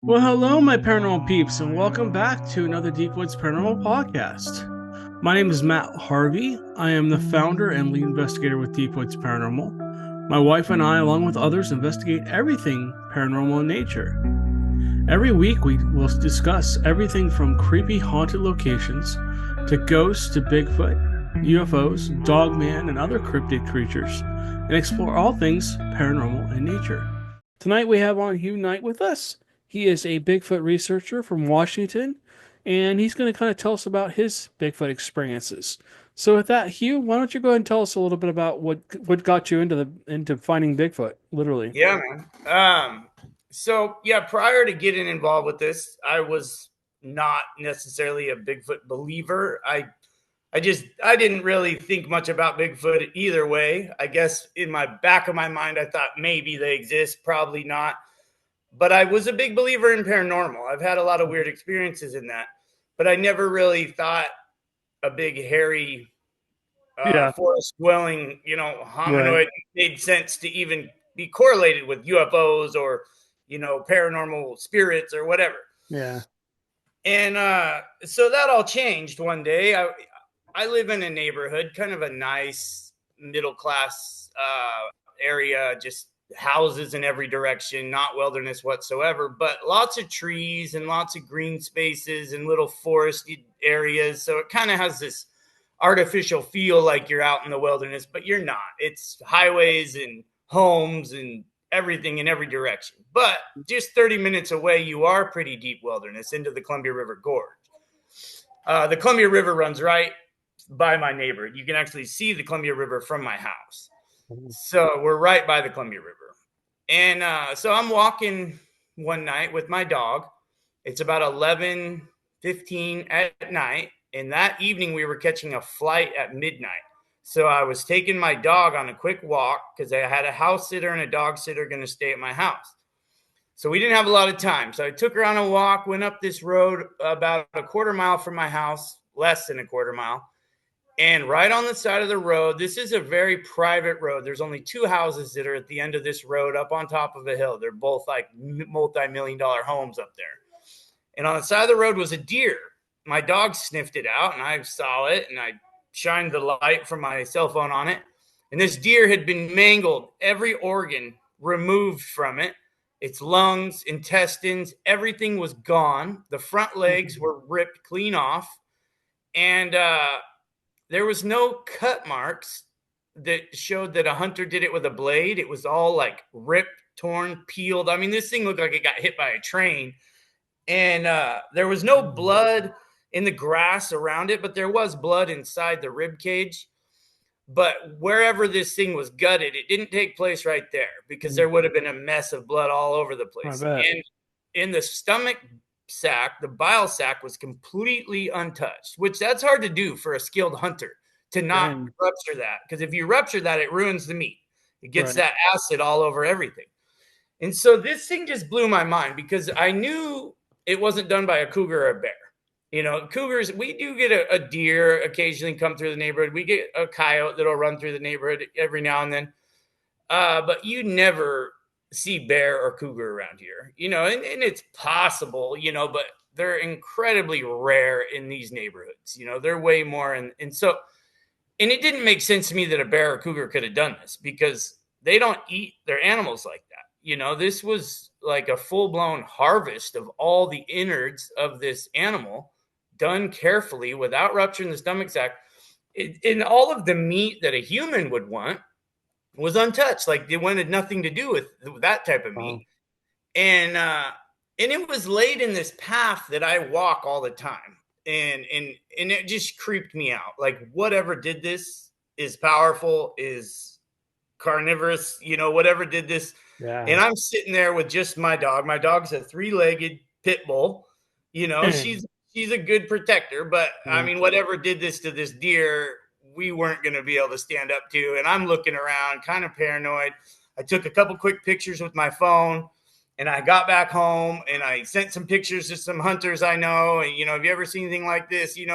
Well, hello, my paranormal peeps, and welcome back to another Deep Woods Paranormal podcast. My name is Matt Harvey. I am the founder and lead investigator with Deep Woods Paranormal. My wife and I, along with others, investigate everything paranormal in nature. Every week, we will discuss everything from creepy haunted locations to ghosts to Bigfoot, UFOs, Dogman, and other cryptid creatures, and explore all things paranormal in nature. Tonight, we have on Hugh Knight with us. He is a Bigfoot researcher from Washington, and he's going to kind of tell us about his Bigfoot experiences. So, with that, Hugh, why don't you go ahead and tell us a little bit about what got you into finding Bigfoot, literally? Yeah, man. Prior to getting involved with this, I was not necessarily a Bigfoot believer. I didn't really think much about Bigfoot either way. I guess in my back of my mind, I thought maybe they exist, probably not. But I was a big believer in paranormal. I've had a lot of weird experiences in that, but I never really thought a big hairy Yeah, forest dwelling, right. hominoid made sense to even be correlated with UFOs or, paranormal spirits or whatever. Yeah. And so that all changed one day. I live in a neighborhood, kind of a nice middle class area, just houses in every direction, not wilderness whatsoever, but lots of trees and lots of green spaces and little forested areas. So it kind of has this artificial feel like you're out in the wilderness, but you're not. It's highways and homes and everything in every direction. But just 30 minutes away, you are pretty deep wilderness into the Columbia River Gorge. The Columbia River runs right by my neighborhood. You can actually see the Columbia River from my house. So we're right by the Columbia River. And so I'm walking one night with my dog. It's about 11:15 at night. And that evening, we were catching a flight at midnight. So I was taking my dog on a quick walk because I had a house sitter and a dog sitter going to stay at my house. So we didn't have a lot of time. So I took her on a walk, went up this road about a quarter mile from my house, less than a quarter mile. And right on the side of the road, this is a very private road. There's only two houses that are at the end of this road up on top of a hill. They're both like multi-million-dollar homes up there. And on the side of the road was a deer. My dog sniffed it out and I saw it and I shined the light from my cell phone on it. And this deer had been mangled, every organ removed from it. Its lungs, intestines, everything was gone. The front legs were ripped clean off. And there was no cut marks that showed that a hunter did it with a blade. It was all like ripped, torn, peeled. I mean, this thing looked like it got hit by a train. And there was no blood in the grass around it, but there was blood inside the rib cage. But wherever this thing was gutted, it didn't take place right there because there would have been a mess of blood all over the I place. bet. And in the stomach sac, the bile sac was completely untouched, which that's hard to do for a skilled hunter to not Dang. rupture that. Because if you rupture that, it ruins the meat. It gets Right. that acid all over everything. And so this thing just blew my mind because I knew it wasn't done by a cougar or a bear. Cougars, we do get a deer occasionally come through the neighborhood. We get a coyote that'll run through the neighborhood every now and then. But you never see bear or cougar around here, and it's possible, but they're incredibly rare in these neighborhoods. They're way more. And it didn't make sense to me that a bear or cougar could have done this because they don't eat their animals like that. This was like a full blown harvest of all the innards of this animal done carefully without rupturing the stomach sac. In all of the meat that a human would want was untouched. Like they wanted nothing to do with that type of Wow. meat. And it was laid in this path that I walk all the time. And it just creeped me out. Like whatever did this is powerful, is carnivorous, whatever did this. And Yeah. I'm sitting there with just my dog. My dog's a 3-legged pit bull. Dang. She's a good protector, but I Yeah. mean, whatever did this to this deer, we weren't going to be able to stand up to. And I'm looking around, kind of paranoid. I took a couple quick pictures with my phone, and I got back home and I sent some pictures to some hunters I know. And have you ever seen anything like this? And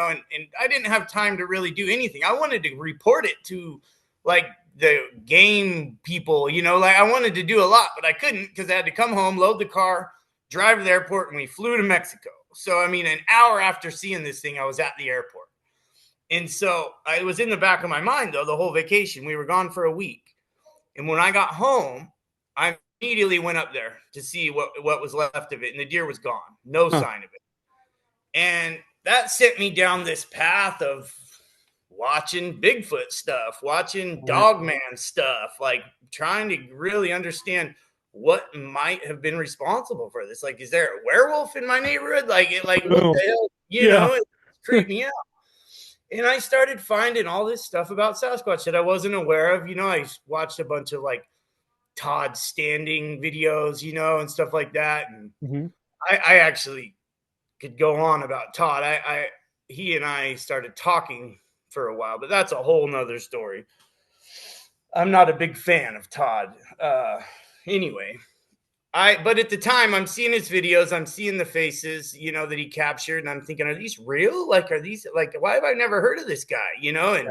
I didn't have time to really do anything. I wanted to report it to like the game people, like I wanted to do a lot, but I couldn't because I had to come home, load the car, drive to the airport, and we flew to Mexico. So, I mean, an hour after seeing this thing, I was at the airport. And so it was in the back of my mind, though, the whole vacation. We were gone for a week. And when I got home, I immediately went up there to see what was left of it. And the deer was gone. No sign of it. And that sent me down this path of watching Bigfoot stuff, watching Dogman stuff, like trying to really understand what might have been responsible for this. Like, is there a werewolf in my neighborhood? Like, what the hell? You know, it creeped me out. And I started finding all this stuff about Sasquatch that I wasn't aware of. You know, I watched a bunch of like Todd Standing videos, you know, and stuff like that. And I actually could go on about Todd. He and I started talking for a while, but that's a whole nother story. I'm not a big fan of Todd. Anyway, but at the time I'm seeing his videos, I'm seeing the faces, you know, that he captured, and I'm thinking, are these real? Like, are these like, why have I never heard of this guy? You know, and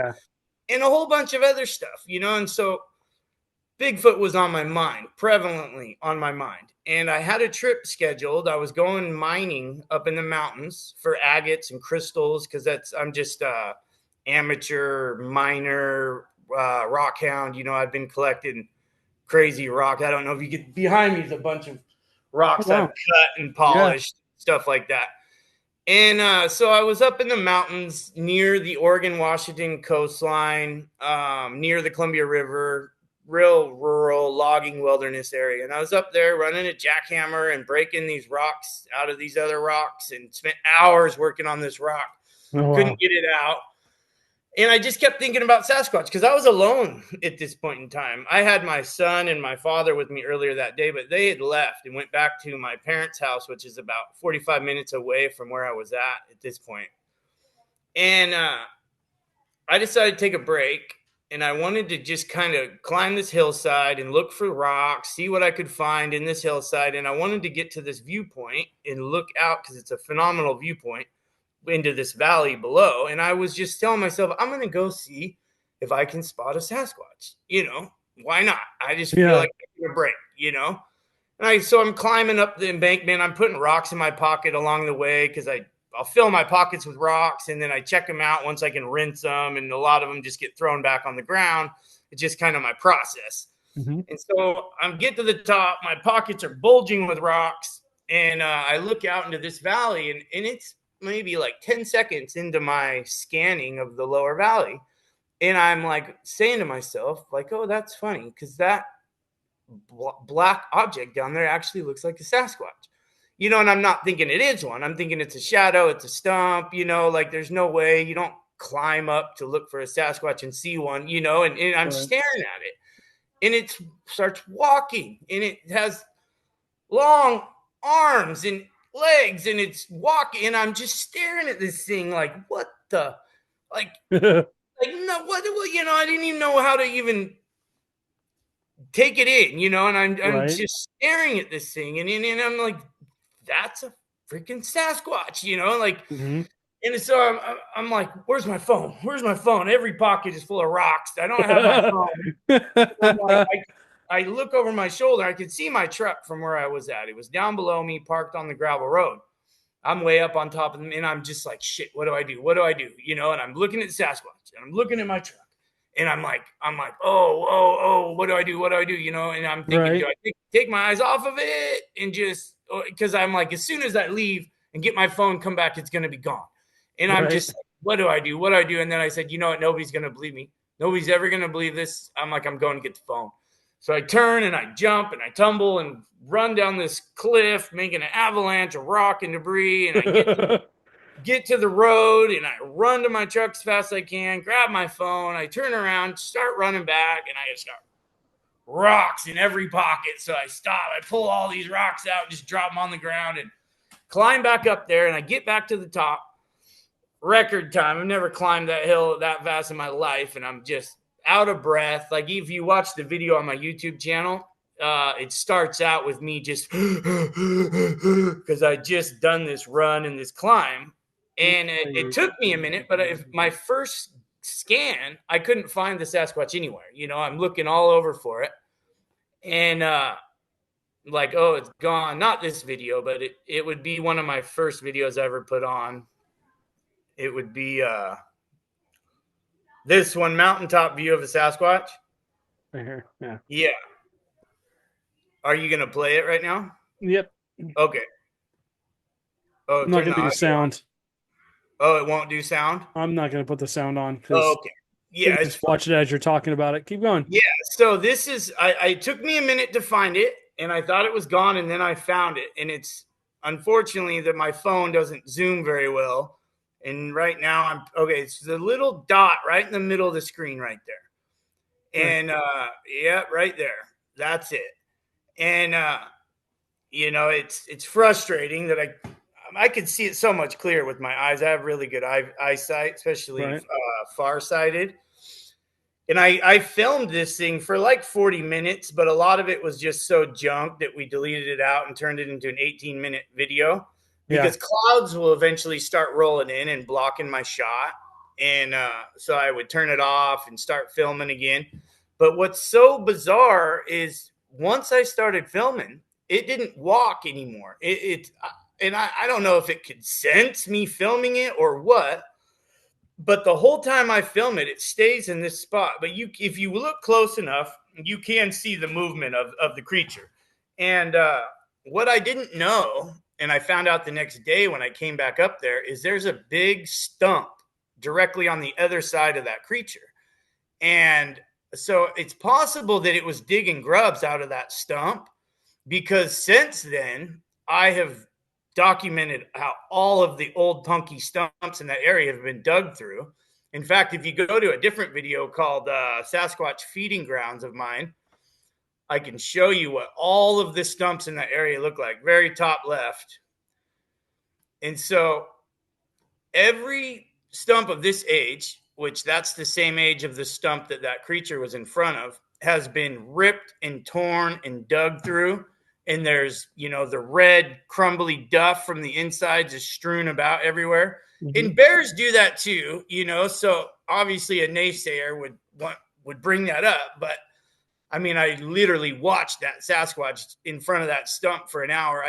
a whole bunch of other stuff, you know, and so Bigfoot was on my mind, prevalently on my mind. And I had a trip scheduled. I was going mining up in the mountains for agates and crystals, because I'm just amateur miner, rock hound. You know, I've been collecting crazy rock. I don't know if you get behind me, is a bunch of rocks I've cut and polished, stuff like that. And so I was up in the mountains near the Oregon-Washington coastline, near the Columbia River, real rural logging wilderness area. And I was up there running a jackhammer and breaking these rocks out of these other rocks, and spent hours working on this rock. Couldn't get it out. And I just kept thinking about Sasquatch, because I was alone at this point in time. I had my son and my father with me earlier that day, but they had left and went back to my parents' house, which is about 45 minutes away from where I was at this point. And I decided to take a break, and I wanted to just kind of climb this hillside and look for rocks, see what I could find in this hillside. And I wanted to get to this viewpoint and look out, because it's a phenomenal viewpoint, into this valley below. And I was just telling myself, I'm going to go see if I can spot a Sasquatch. You know, why not? I just feel like taking a break, you know? And so I'm climbing up the embankment. I'm putting rocks in my pocket along the way, because I'll fill my pockets with rocks, and then I check them out once I can rinse them. And a lot of them just get thrown back on the ground. It's just kind of my process. And so I'm getting to the top. My pockets are bulging with rocks. And I look out into this valley, and it's maybe like 10 seconds into my scanning of the lower valley. And I'm like saying to myself, like, oh, that's funny, because that black object down there actually looks like a Sasquatch. You know, and I'm not thinking it is one. I'm thinking it's a shadow, it's a stump, you know, like there's no way. You don't climb up to look for a Sasquatch and see one, you know, and I'm staring at it. And it starts walking, and it has long arms and legs, and it's walking, and I'm just staring at this thing like, what the, like, like, no, what, you know, I didn't even know how to even take it in, you know, and I'm just staring at this thing, and I'm like, that's a freaking Sasquatch, you know, like, and so I'm like, where's my phone? Where's my phone? Every pocket is full of rocks. I don't have my phone. Like, I look over my shoulder. I could see my truck from where I was at. It was down below me, parked on the gravel road. I'm way up on top of them, and I'm just like, shit, what do I do? What do I do? You know, and I'm looking at Sasquatch, and I'm looking at my truck, and I'm like, oh, what do I do? What do I do? You know, and I'm thinking, do I take my eyes off of it, and just, because I'm like, as soon as I leave and get my phone, come back, it's going to be gone. And I'm just like, what do I do? What do I do? And then I said, you know what? Nobody's going to believe me. Nobody's ever going to believe this. I'm like, I'm going to get the phone. So I turn and I jump and I tumble and run down this cliff, making an avalanche of rock and debris. And I get to the road, and I run to my truck as fast as I can, grab my phone. I turn around, start running back, and I just got rocks in every pocket. So I stop. I pull all these rocks out, just drop them on the ground, and climb back up there. And I get back to the top. Record time. I've never climbed that hill that fast in my life, and I'm just out of breath. Like, if you watch the video on my YouTube channel, it starts out with me just because I just done this run and this climb, and it took me a minute. But if my first scan, I couldn't find the Sasquatch anywhere. You know, I'm looking all over for it, and like, oh, it's gone. Not this video, but it would be one of my first videos I ever put on. It would be this one, mountaintop view of a Sasquatch. Right here. Yeah. Yeah. Are you gonna play it right now? Yep. Okay. Oh, I'm not turn gonna the do audio on. sound. Oh, it won't do sound. I'm not gonna put the sound on Oh, because okay. we Yeah, can it's just watch it as you're talking about it. Keep going. Yeah, so this is I took me a minute to find it and I thought it was gone and then I found it and it's unfortunately that my phone doesn't zoom very well. And right now I'm okay, it's the little dot right in the middle of the screen right there. Right. And yeah, right there. That's it. And it's frustrating that I could see it so much clearer with my eyes. I have really good eyesight, especially Right. farsighted. And I filmed this thing for like 40 minutes, but a lot of it was just so junk that we deleted it out and turned it into an 18-minute video Yeah. because clouds will eventually start rolling in and blocking my shot. And so I would turn it off and start filming again. But what's so bizarre is once I started filming, it didn't walk anymore. And I don't know if it could sense me filming it or what, but the whole time I film it, it stays in this spot. But if you look close enough, you can see the movement of the creature. And what I didn't know, and I found out the next day when I came back up there, is there's a big stump directly on the other side of that creature. And so it's possible that it was digging grubs out of that stump because since then I have documented how all of the old punky stumps in that area have been dug through. In fact, if you go to a different video called Sasquatch Feeding Grounds of mine, I can show you what all of the stumps in that area look like, very top left. And so every stump of this age, which that's the same age of the stump that that creature was in front of, has been ripped and torn and dug through. And there's, the red crumbly duff from the insides is strewn about everywhere. Mm-hmm. And bears do that too, So obviously a naysayer would bring that up, but I mean, I literally watched that Sasquatch in front of that stump for an hour.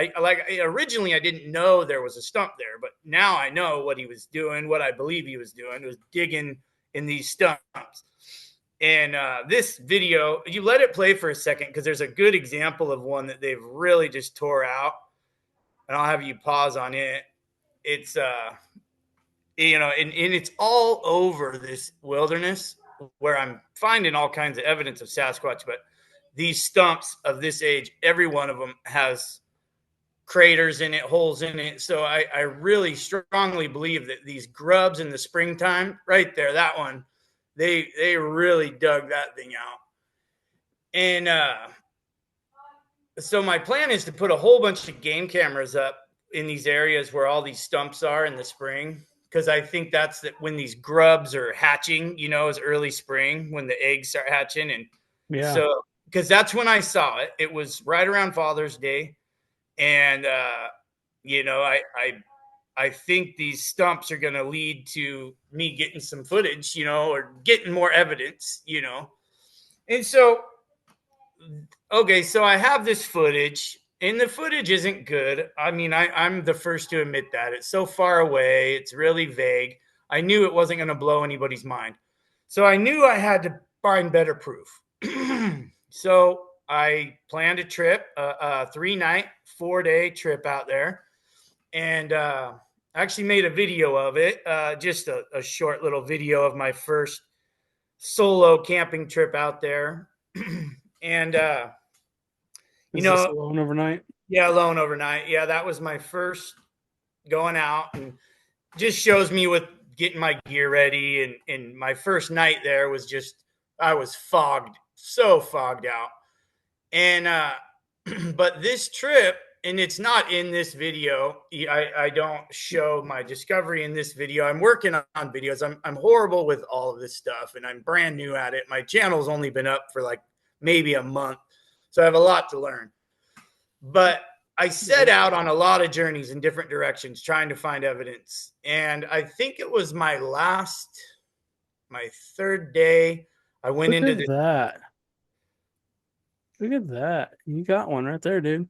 Originally I didn't know there was a stump there, but now I know what he was doing. What I believe he was doing was digging in these stumps. And this video, you let it play for a second because there's a good example of one that they've really just tore out. And I'll have you pause on it. It's and it's all over this wilderness where I'm finding all kinds of evidence of Sasquatch, but these stumps of this age, every one of them has craters in it, holes in it. So I really strongly believe that these grubs in the springtime, right there, that one, they really dug that thing out. And so my plan is to put a whole bunch of game cameras up in these areas where all these stumps are in the spring, because I think that's when these grubs are hatching, is early spring when the eggs start hatching. And Yeah. so, because that's when I saw it. It was right around Father's Day. And, I think these stumps are going to lead to me getting some footage, or getting more evidence, And so, okay, so I have this footage, and the footage isn't good. I mean, I'm the first to admit that. It's so far away. It's really vague. I knew it wasn't going to blow anybody's mind. So I knew I had to find better proof. So I planned a trip, a 3-night, 4-day trip out there, and actually made a video of it, just a short little video of my first solo camping trip out there. And Is this alone overnight? Yeah, alone overnight. Yeah, that was my first going out, and just shows me with getting my gear ready. And my first night there was just, I was fogged, so fogged out. And but this trip, and it's not in this video. I don't show my discovery in this video. I'm working on videos. I'm horrible with all of this stuff, and I'm brand new at it. My channel's only been up for like maybe a month, so I have a lot to learn. But I set out on a lot of journeys in different directions trying to find evidence. And I think it was my third day. I went into that. Look at that. You got one right there, dude.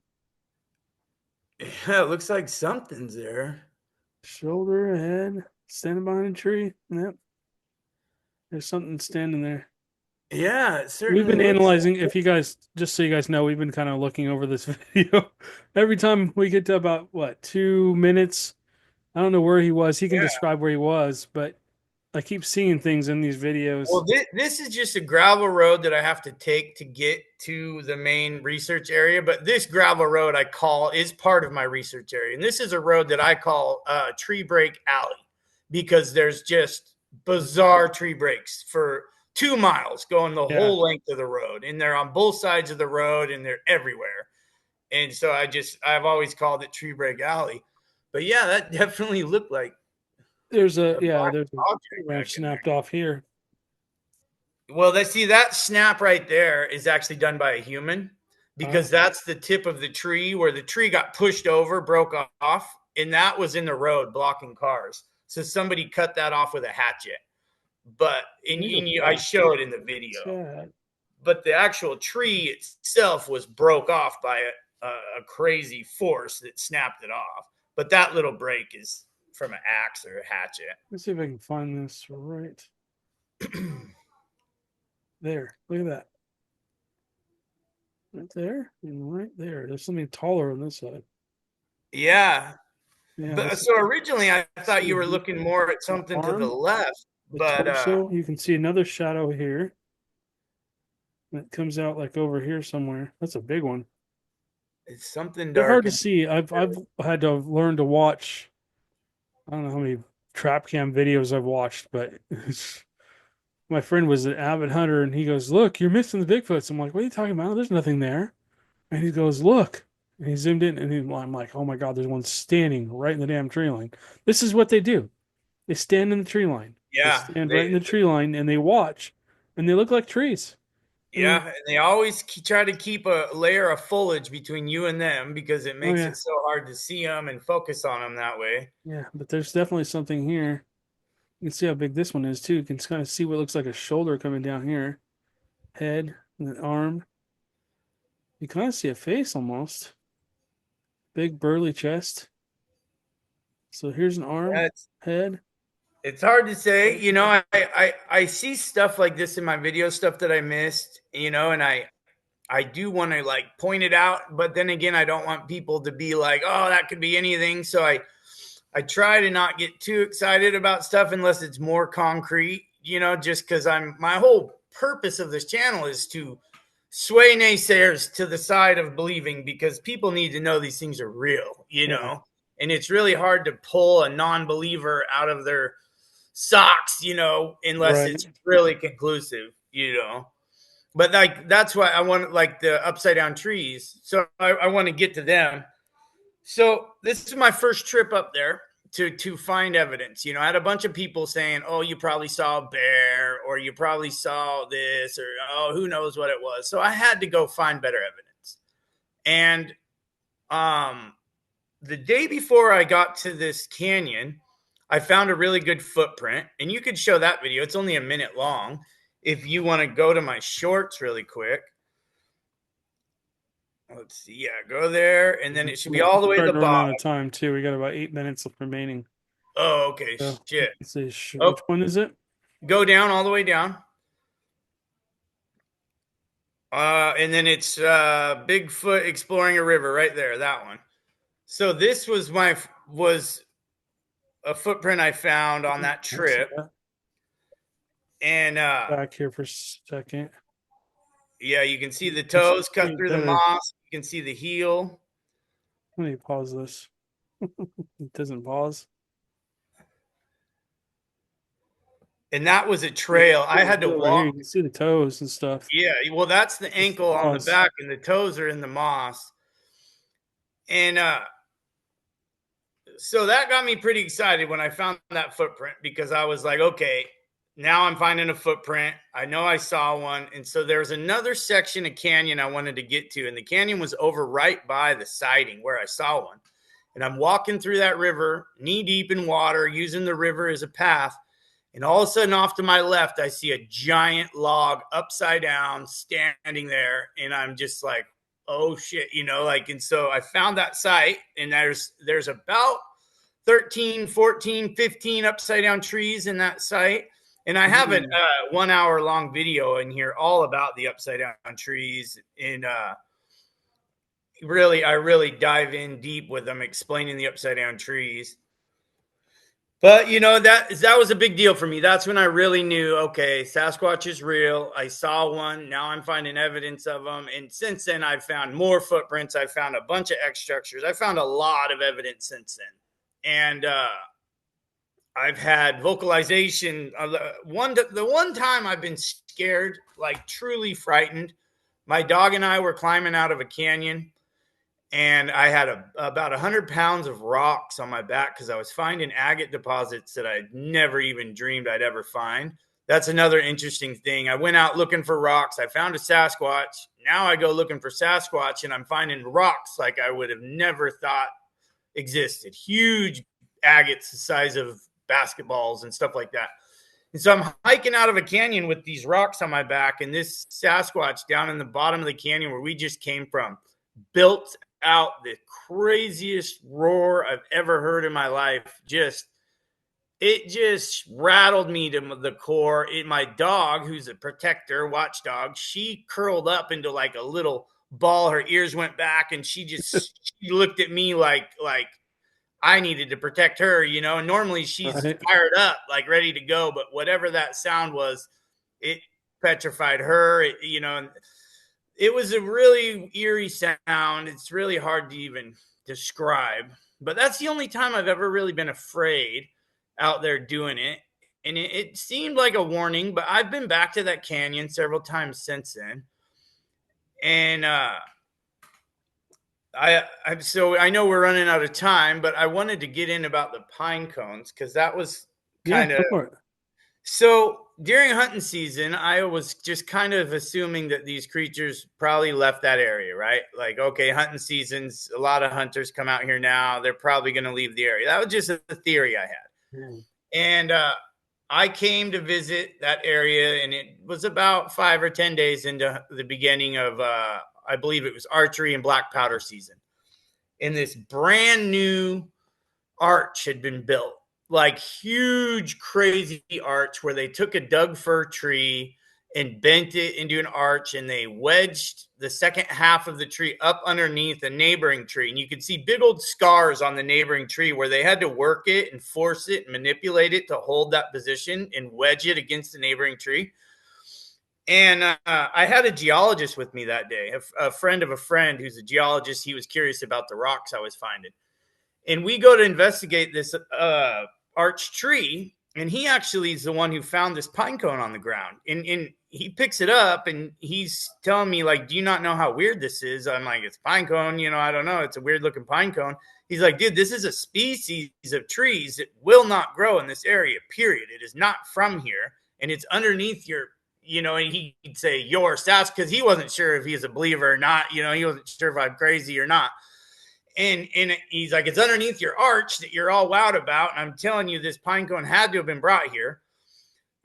Yeah, it looks like something's there. Shoulder, head, standing behind a tree. Yep. There's something standing there. Yeah, it We've certainly been looks like analyzing, if you guys, just so you guys know, we've been kind of looking over this video. Every time we get to about, what, 2 minutes, I don't know where he was. He can yeah. describe where he was, but I keep seeing things in these videos. Well, this is just a gravel road that I have to take to get to the main research area. But this gravel road I call is part of my research area. And this is a road that I call Tree Break Alley because there's just bizarre tree breaks for 2 miles going the Yeah, whole length of the road. And they're on both sides of the road and they're everywhere. And so I've always called it Tree Break Alley. But yeah, that definitely looked like there's a, a yeah, black there's a object branch back in there. snapped off here. Well, that snap right there is actually done by a human because that's the tip of the tree where the tree got pushed over, broke off, and that was in the road blocking cars. So somebody cut that off with a hatchet. But I show it in the video. Chad. But the actual tree itself was broke off by a crazy force that snapped it off. But that little break is from an axe or a hatchet. Let's see if I can find this right there. Look at that. Right there and right there. There's something taller on this side. Yeah. Yeah. But so originally I thought you were looking more at something to the Arm, left, the but torso. You can see another shadow here that comes out like over here somewhere. That's a big one. it's something They're hard dark to and see. I've had to learn to watch. I don't know how many trap cam videos I've watched, but my friend was an avid hunter, and he goes, "Look, you're missing the Bigfoots." I'm like, "What are you talking about? There's nothing there." And he goes, "Look." And he zoomed in, and I'm like, "Oh my God, there's one standing right in the damn tree line." This is what they do. They stand in the tree line. They yeah, stand right in the tree line, and they watch, and they look like trees. I mean, and they always try to keep a layer of foliage between you and them because it oh makes yeah, it so hard to see them and focus on them that way. yeah. But there's definitely something here. You can see how big this one is too. You can kind of see what looks like a shoulder coming down here, head, and an arm. You kind of see a face almost. Big burly chest. So here's an arm, Yeah, head. it's hard to say. I see stuff like this in my video stuff that I missed, and I do want to like point it out, but then again, I don't want people to be like, oh, that could be anything. So I try to not get too excited about stuff unless it's more concrete, just because my whole purpose of this channel is to sway naysayers to the side of believing because people need to know these things are real, Yeah, and it's really hard to pull a non-believer out of their socks, unless right. it's really conclusive. But like that's why I want like the upside down trees. So I want to get to them. So this is my first trip up there to find evidence. I had a bunch of people saying, "Oh, you probably saw a bear, or you probably saw this, or oh, who knows what it was." So I had to go find better evidence. And the day before I got to this canyon, I found a really good footprint, and you could show that video. It's only a minute long. If you want to go to my shorts really quick. Let's see. Yeah, go there, and then it should be all the way to Starting the to run bottom. out of time too. We got about 8 minutes remaining. Oh, okay. So Shit. let's see, Oh, which one is it? go down all the way down. And then it's Bigfoot exploring a river right there. That one. So this was a footprint I found on that trip, and Back here for a second. yeah, you can see the You should toes see cut it through the better. moss. You can see the heel. Let me pause this. It doesn't pause. And that was a trail. I had to Over here, walk. you can see the toes and stuff. Yeah, well, that's the It's ankle on the pause. back, and the toes are in the moss. And so that got me pretty excited when I found that footprint because I was like, okay, now I'm finding a footprint. I know I saw one. And so there's another section of canyon I wanted to get to. And the canyon was over right by the sighting where I saw one. And I'm walking through that river, knee deep in water, using the river as a path. And all of a sudden, off to my left, I see a giant log upside down standing there. And I'm just like, oh shit, and so I found that site, and there's about 13, 14, 15 upside down trees in that site. And I have a 1 hour long video in here all about the upside down trees. And I really dive in deep with them, explaining the upside down trees. But that was a big deal for me. That's when I really knew, okay, Sasquatch is real. I saw one. Now I'm finding evidence of them. And since then, I've found more footprints. I found a bunch of X structures. I found a lot of evidence since then. And I've had vocalization. The one time I've been scared, like truly frightened, my dog and I were climbing out of a canyon. And I had about 100 pounds of rocks on my back because I was finding agate deposits that I'd never even dreamed I'd ever find. That's another interesting thing. I went out looking for rocks. I found a Sasquatch. Now I go looking for Sasquatch, and I'm finding rocks like I would have never thought existed. Huge agates the size of basketballs and stuff like that. And so I'm hiking out of a canyon with these rocks on my back, and this Sasquatch down in the bottom of the canyon where we just came from built out the craziest roar I've ever heard in my life. It just rattled me to the core. My dog, who's a protector, watchdog, she curled up into like a little ball. Her ears went back, and she looked at me like I needed to protect her, and normally she's fired up, like ready to go. But whatever that sound was, it petrified her, and it was a really eerie sound. It's really hard to even describe, but that's the only time I've ever really been afraid out there doing it. And it seemed like a warning, but I've been back to that canyon several times since then. And so I know we're running out of time, but I wanted to get in about the pine cones because that was kind of so. During hunting season, I was just kind of assuming that these creatures probably left that area, right? Like, okay, hunting seasons, a lot of hunters come out here now. They're probably going to leave the area. That was just a theory I had. And I came to visit that area, and it was about 5 or 10 days into the beginning of, I believe it was archery and black powder season. And this brand new arch had been built. Like huge, crazy arch where they took a Doug fir tree and bent it into an arch, and they wedged the second half of the tree up underneath a neighboring tree. And you could see big old scars on the neighboring tree where they had to work it and force it and manipulate it to hold that position and wedge it against the neighboring tree. And I had a geologist with me that day, a friend of a friend who's a geologist. He was curious about the rocks I was finding. And we go to investigate this arch tree, and he actually is the one who found this pine cone on the ground. And he picks it up, and he's telling me, like, do you not know how weird this is? I'm like, it's pine cone, I don't know. It's a weird looking pine cone. He's like, dude, this is a species of trees that will not grow in this area, period. It is not from here, and it's underneath your, and he'd say your Sasquatch, because he wasn't sure if he was a believer or not. He wasn't sure if I'm crazy or not. And he's like, it's underneath your arch that you're all wowed about. And I'm telling you, this pine cone had to have been brought here.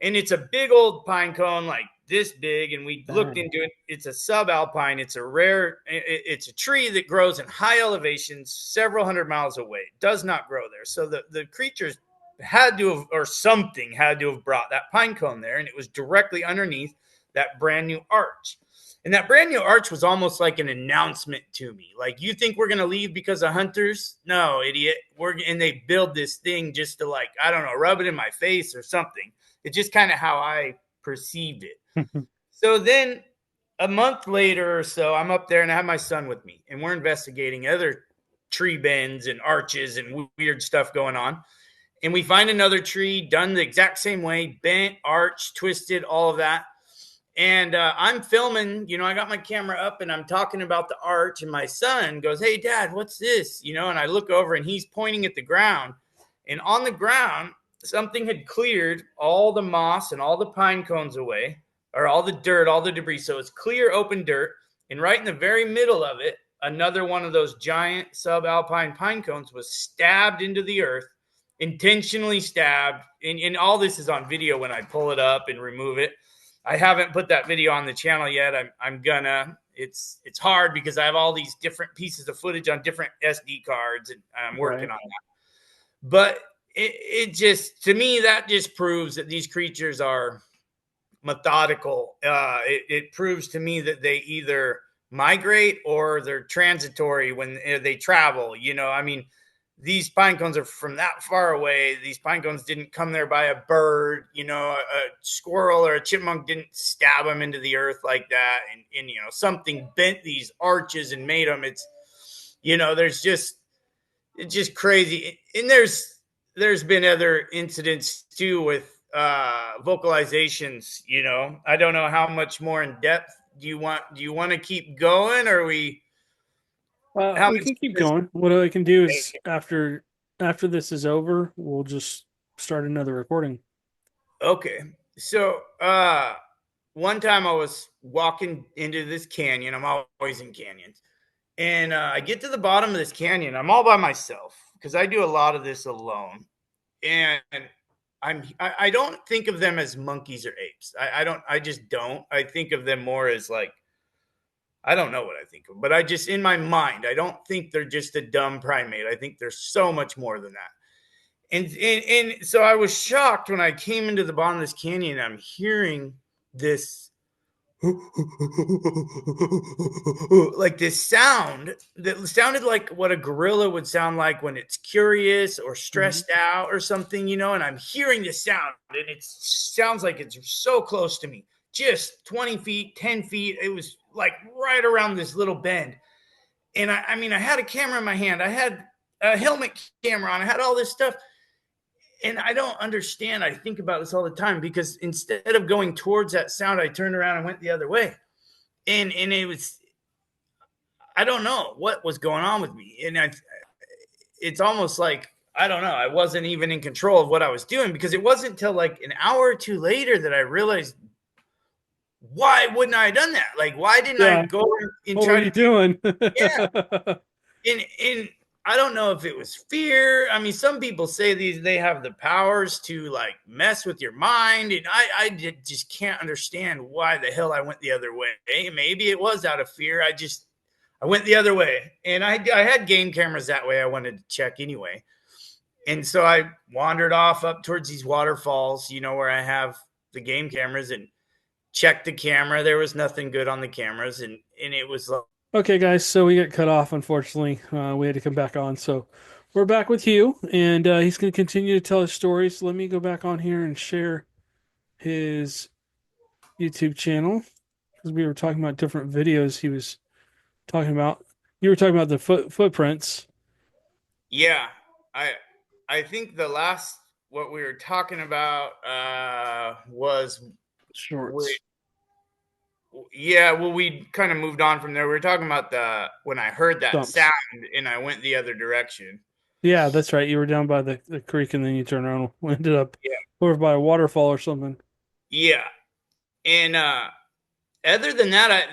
And it's a big old pine cone, like this big. And we looked into it. It's a subalpine. It's a tree that grows in high elevations, several hundred miles away. It does not grow there. So the creatures had to have, or something had to have brought that pine cone there. And it was directly underneath that brand new arch. And that brand new arch was almost like an announcement to me. Like, you think we're going to leave because of hunters? No, idiot. And they build this thing just to, like, I don't know, rub it in my face or something. It's just kind of how I perceived it. So then a month later or so, I'm up there and I have my son with me. And we're investigating other tree bends and arches and weird stuff going on. And we find another tree done the exact same way, bent, arch, twisted, all of that. And I'm filming, I got my camera up and I'm talking about the arch, and my son goes, hey, Dad, what's this? And I look over and he's pointing at the ground, and on the ground, something had cleared all the moss and all the pine cones away, or all the dirt, all the debris. So it's clear, open dirt. And right in the very middle of it, another one of those giant subalpine pine cones was stabbed into the earth intentionally stabbed. And all this is on video when I pull it up and remove it. I haven't put that video on the channel yet. I'm gonna. It's hard because I have all these different pieces of footage on different SD cards, and I'm working on that. But it just, to me, that just proves that these creatures are methodical. It proves to me that they either migrate or they're transitory when they travel. I mean, these pine cones are from that far away. These pine cones didn't come there by a bird. A squirrel or a chipmunk didn't stab them into the earth like that. And something bent these arches and made them. There's just, it's just crazy. And there's been other incidents too with vocalizations. I don't know how much more in depth do you want to keep going, or we can keep going. What I can do is after this is over, we'll just start another recording. Okay. So one time I was walking into this canyon. I'm always in canyons. And I get to the bottom of this canyon. I'm all by myself because I do a lot of this alone. And I don't think of them as monkeys or apes. I just don't. I think of them more as like, I don't know what I think of, but I just, in my mind, I don't think they're just a dumb primate. I think they're so much more than that. And so I was shocked when I came into the bottom of this canyon. I'm hearing this like this sound that sounded like what a gorilla would sound like when it's curious or stressed out or something, and I'm hearing this sound and it sounds like it's so close to me, just 20 feet, 10 feet. It was like right around this little bend. And I mean, I had a camera in my hand. I had a helmet camera on. I had all this stuff. And I don't understand. I think about this all the time because instead of going towards that sound, I turned around and went the other way. And it was, I don't know what was going on with me. And it's almost like, I don't know, I wasn't even in control of what I was doing, because it wasn't until like an hour or two later that I realized, why wouldn't I have done that? Like, why didn't I go and what were you doing? Yeah. And I don't know if it was fear. I mean, some people say they have the powers to like mess with your mind. And I just can't understand why the hell I went the other way. Maybe it was out of fear. I went the other way. And I had game cameras that way. I wanted to check anyway. And so I wandered off up towards these waterfalls, where I have the game cameras, and checked the camera. There was nothing good on the cameras. And it was like, okay, guys, so we got cut off, unfortunately. We had to come back on. So we're back with Hugh, and he's going to continue to tell his story. So let me go back on here and share his YouTube channel, because we were talking about different videos he was talking about. You were talking about the footprints. Yeah, I think the last, what we were talking about was shorts. Yeah, well, we kind of moved on from there. We were talking about when I heard that sound and I went the other direction. Yeah, that's right. You were down by the creek, and then you turned around and ended up over by a waterfall or something. Yeah. And other than that,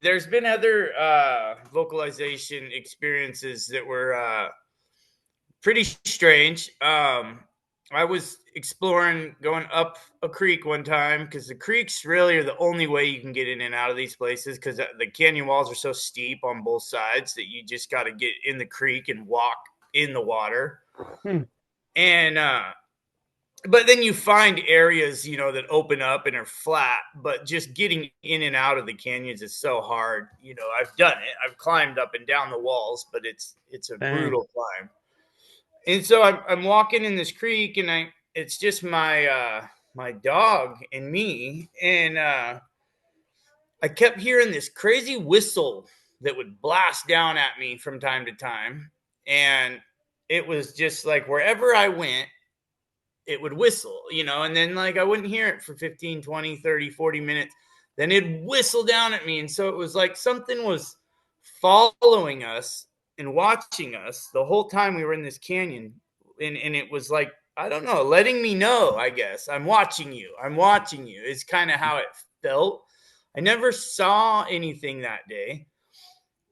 there's been other vocalization experiences that were pretty strange. I was exploring, going up a creek one time, because the creeks really are the only way you can get in and out of these places, because the canyon walls are so steep on both sides that you just got to get in the creek and walk in the water. And but then you find areas, that open up and are flat, but just getting in and out of the canyons is so hard. I've done it. I've climbed up and down the walls, but it's a brutal climb. And so I'm walking in this creek, and it's just my my dog and me, and I kept hearing this crazy whistle that would blast down at me from time to time. And it was just like wherever I went, it would whistle, and then like I wouldn't hear it for 15, 20, 30, 40 minutes. Then it'd whistle down at me. And so it was like something was following us and watching us the whole time we were in this canyon. And it was like, I don't know, letting me know, I guess, I'm watching you is kind of how it felt. I never saw anything that day,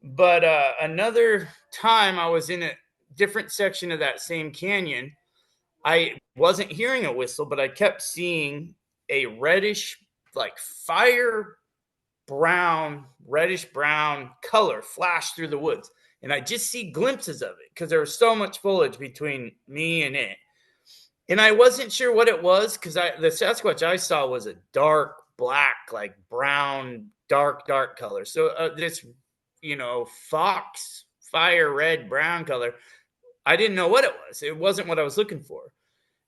but another time I was in a different section of that same canyon. I wasn't hearing a whistle, but I kept seeing a reddish, like fire brown, reddish brown color flash through the woods. And I just see glimpses of it because there was so much foliage between me and it. And I wasn't sure what it was because the Sasquatch I saw was a dark black, like brown, dark color. So this, fox fire red brown color, I didn't know what it was. It wasn't what I was looking for.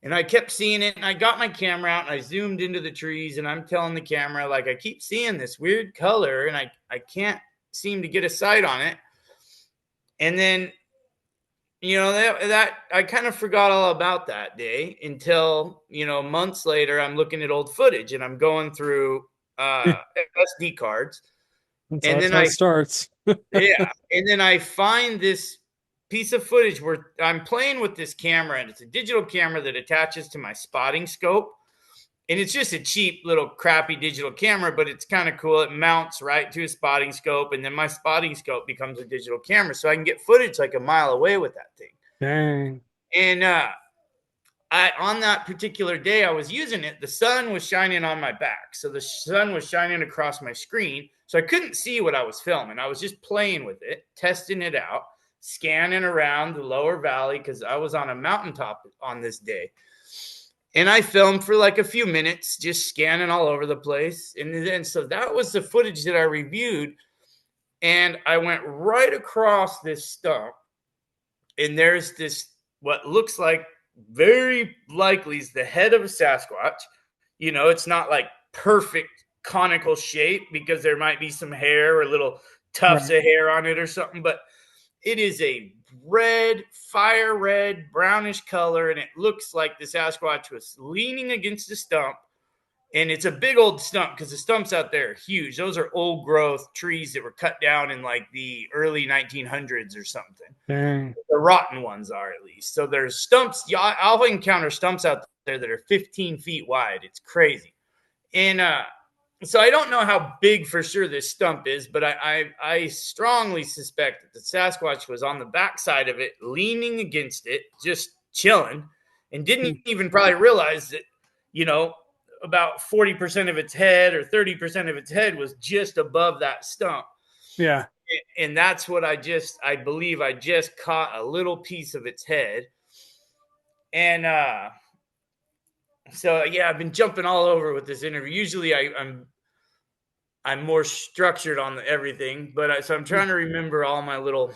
And I kept seeing it, and I got my camera out and I zoomed into the trees, and I'm telling the camera, like, I keep seeing this weird color and I can't seem to get a sight on it. And then, that I kind of forgot all about that day until, months later, I'm looking at old footage and I'm going through SD cards. And That's then how it starts. yeah. And then I find this piece of footage where I'm playing with this camera, and it's a digital camera that attaches to my spotting scope. And it's just a cheap little crappy digital camera, but it's kind of cool. It mounts right to a spotting scope, and then my spotting scope becomes a digital camera. So I can get footage like a mile away with that thing. Dang. And on that particular day I was using it, the sun was shining on my back. So the sun was shining across my screen. So I couldn't see what I was filming. I was just playing with it, testing it out, scanning around the lower valley because I was on a mountaintop on this day. And I filmed for like a few minutes, just scanning all over the place. And then, so that was the footage that I reviewed. And I went right across this stump. And there's this, what looks like very likely is the head of a Sasquatch. It's not like perfect conical shape because there might be some hair or little tufts of hair on it or something. But it is a fire red, brownish color, and it looks like the Sasquatch was leaning against the stump. And it's a big old stump because the stumps out there are huge. Those are old growth trees that were cut down in like the early 1900s or something. Dang. The rotten ones are, at least. So there's stumps. I'll encounter stumps out there that are 15 feet wide. It's crazy. And so I don't know how big for sure this stump is, but I strongly suspect that the Sasquatch was on the backside of it, leaning against it, just chilling, and didn't even probably realize that, about 40% of its head or 30% of its head was just above that stump. Yeah. And that's what I believe I just caught a little piece of its head. And so, yeah, I've been jumping all over with this interview. Usually I'm more structured on everything, but so I'm trying to remember all my little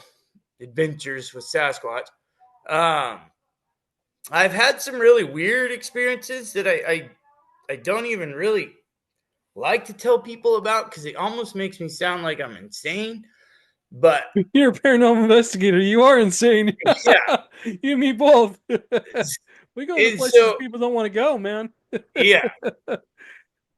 adventures with Sasquatch. I've had some really weird experiences that I don't even really like to tell people about because it almost makes me sound like I'm insane. But you're a paranormal investigator. You are insane. Yeah, you and me both. We go to places people don't want to go, man. Yeah.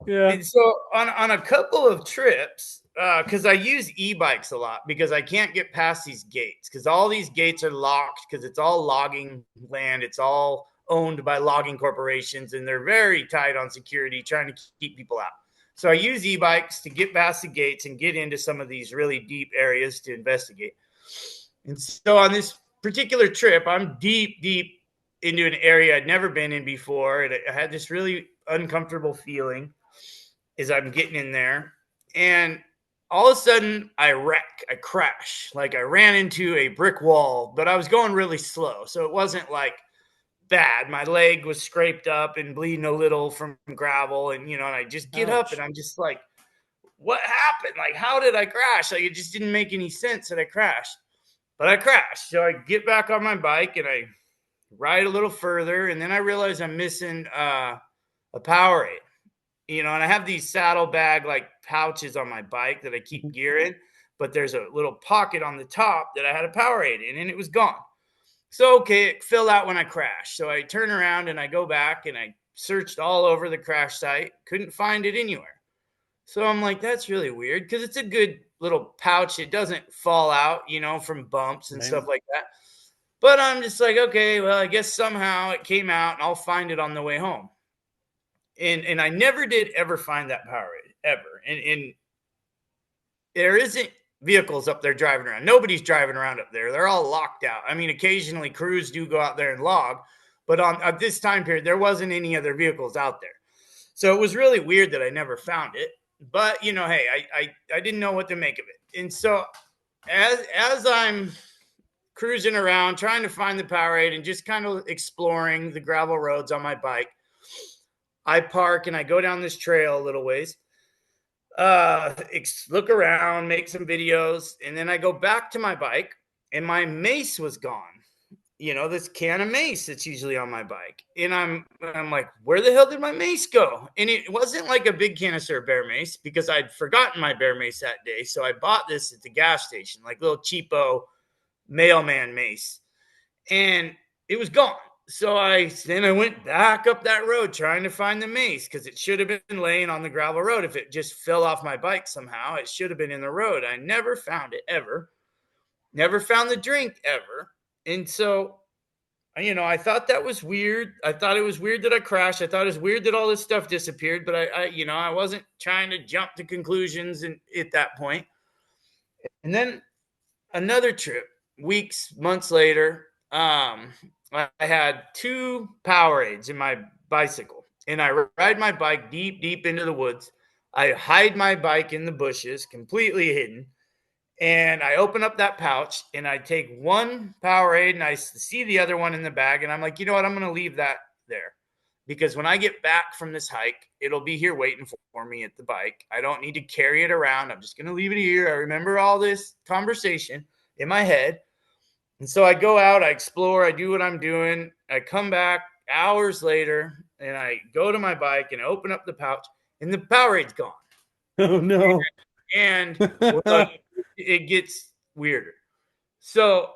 Yeah. And so on a couple of trips, because I use e-bikes a lot because I can't get past these gates because all these gates are locked because it's all logging land. It's all owned by logging corporations, and they're very tight on security, trying to keep people out. So I use e-bikes to get past the gates and get into some of these really deep areas to investigate. And so on this particular trip, I'm deep into an area I'd never been in before. And I had this really uncomfortable feeling as I'm getting in there. And all of a sudden I crash. Like I ran into a brick wall, but I was going really slow. So it wasn't like bad. My leg was scraped up and bleeding a little from gravel. And, and I just get up and I'm just like, what happened? Like, how did I crash? Like, it just didn't make any sense that I crashed, but I crashed. So I get back on my bike and I ride a little further. And then I realize I'm missing a Powerade, and I have these saddlebag like pouches on my bike that I keep gear in, but there's a little pocket on the top that I had a Powerade in and it was gone. So, okay, it fell out when I crashed. So I turn around and I go back and I searched all over the crash site, couldn't find it anywhere. So I'm like, that's really weird because it's a good little pouch. It doesn't fall out, from bumps and stuff like that. But I'm just like, okay, well, I guess somehow it came out and I'll find it on the way home. And I never did ever find that Powerade, ever. And there isn't vehicles up there driving around. Nobody's driving around up there. They're all locked out. I mean, occasionally crews do go out there and log, But at this time period, there wasn't any other vehicles out there. So it was really weird that I never found it. But, you know, hey, I didn't know what to make of it. And so as I'm cruising around trying to find the Powerade and just kind of exploring the gravel roads on my bike, I park and I go down this trail a little ways, look around, make some videos, and then I go back to my bike and my mace was gone. You know, this can of mace that's usually on my bike. And I'm like, where the hell did my mace go? And it wasn't like a big canister of bear mace because I'd forgotten my bear mace that day. So I bought this at the gas station, like little cheapo mailman mace. And it was gone. So then I went back up that road trying to find the mace because it should have been laying on the gravel road. If it just fell off my bike somehow, it should have been in the road. I never found it ever. Never found the drink ever. And so, you know, I thought that was weird. I thought it was weird that I crashed. I thought it was weird that all this stuff disappeared. But I wasn't trying to jump to conclusions at that point. And then another trip, weeks, months later, I had 2 Powerades in my bicycle, and I ride my bike deep, deep into the woods. I hide my bike in the bushes, completely hidden. And I open up that pouch and I take one Powerade and I see the other one in the bag. And I'm like, you know what? I'm going to leave that there because when I get back from this hike, it'll be here waiting for me at the bike. I don't need to carry it around. I'm just going to leave it here. I remember all this conversation in my head. And so I go out, I explore, I do what I'm doing. I come back hours later and I go to my bike and I open up the pouch and the Powerade's gone. Oh, no. And well, it gets weirder. So,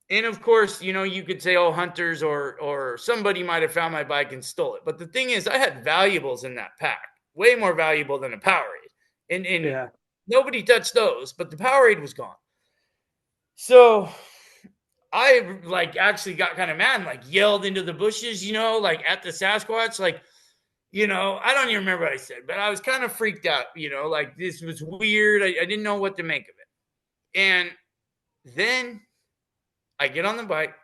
and of course, you know, you could say, oh, hunters or somebody might have found my bike and stole it. But the thing is, I had valuables in that pack, way more valuable than a Powerade. And Yeah. nobody touched those, but the Powerade was gone. So I actually got kind of mad and yelled into the bushes, you know, at the Sasquatch, you know, I don't even remember what I said, but I was kind of freaked out, you know, this was weird. I didn't know what to make of it. And then I get on the bike.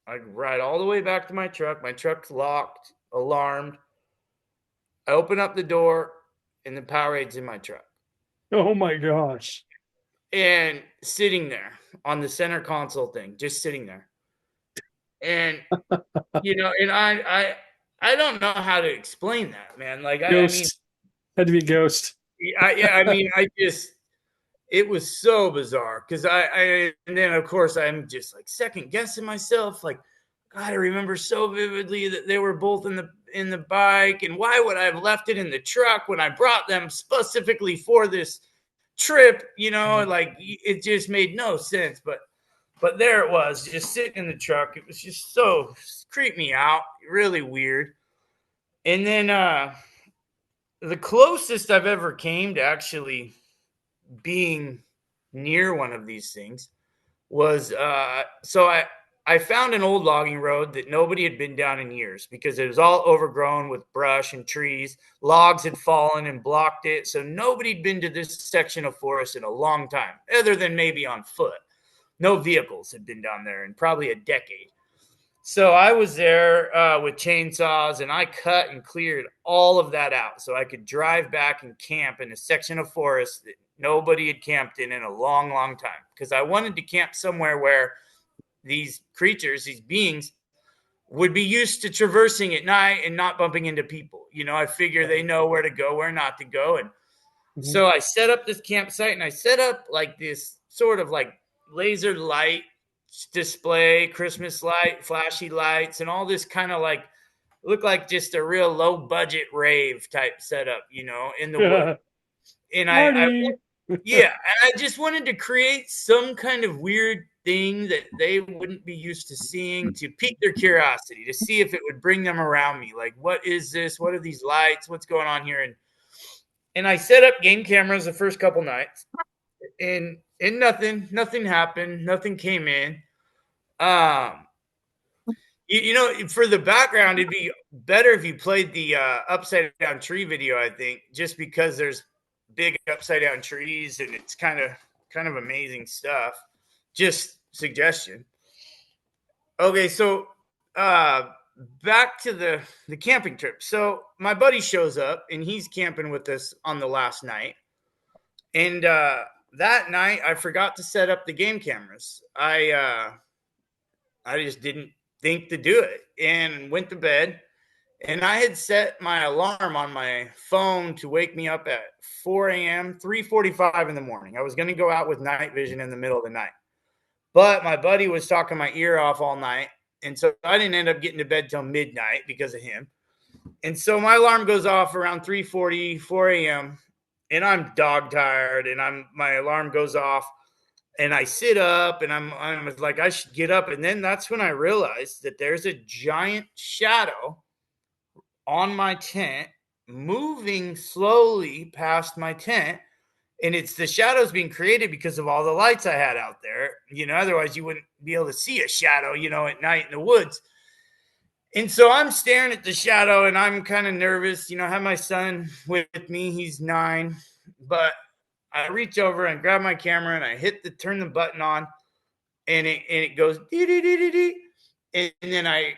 I ride all the way back to my truck. My truck's locked, alarmed. I open up the door and the Powerade's in my truck. Oh my gosh. And sitting there on the center console thing, just sitting there. And, you know, and I don't know how to explain that, man. Ghost. Had to be ghost. It was so bizarre because and then of course I'm just second guessing myself. God, I remember so vividly that they were both in the bike, and why would I have left it in the truck when I brought them specifically for this trip? You know, it just made no sense. But there it was, just sitting in the truck. It was just so creeped me out, really weird. And then the closest I've ever came to actually being near one of these things was so I found an old logging road that nobody had been down in years because it was all overgrown with brush and trees. Logs had fallen and blocked it. So nobody'd been to this section of forest in a long time, other than maybe on foot. No vehicles had been down there in probably a decade. So I was there with chainsaws, and I cut and cleared all of that out so I could drive back and camp in a section of forest that nobody had camped in a long, long time, because I wanted to camp somewhere where these creatures, these beings, would be used to traversing at night and not bumping into people. You know, I figure they know where to go, where not to go. And so I set up this campsite, and I set up this sort of laser light display, Christmas light, flashy lights, and all this kind of looked like just a real low budget rave type setup, you know, in the woods. And and I just wanted to create some kind of weird thing that they wouldn't be used to seeing, to pique their curiosity, to see if it would bring them around me. What is this? What are these lights? What's going on here? And I set up game cameras the first couple nights, and nothing happened. Nothing came in. You know, for the background, it'd be better if you played the upside down tree video, I think, just because there's big upside down trees and it's kind of amazing stuff. Just suggestion. Okay, so back to the camping trip. So my buddy shows up and he's camping with us on the last night. And that night I forgot to set up the game cameras. I just didn't think to do it and went to bed. And I had set my alarm on my phone to wake me up at 4 a.m., 3:45 in the morning. I was going to go out with night vision in the middle of the night. But my buddy was talking my ear off all night. And so I didn't end up getting to bed till midnight because of him. And so my alarm goes off around 3:40, 4 a.m. And I'm dog tired and my alarm goes off and I sit up and I'm like, I should get up. And then that's when I realized that there's a giant shadow on my tent moving slowly past my tent. And it's the shadows being created because of all the lights I had out there. Otherwise you wouldn't be able to see a shadow, at night in the woods. And so I'm staring at the shadow and I'm kind of nervous. I have my son with me. He's 9. But I reach over and grab my camera and I turn the button on and it goes dee dee dee dee dee. And then I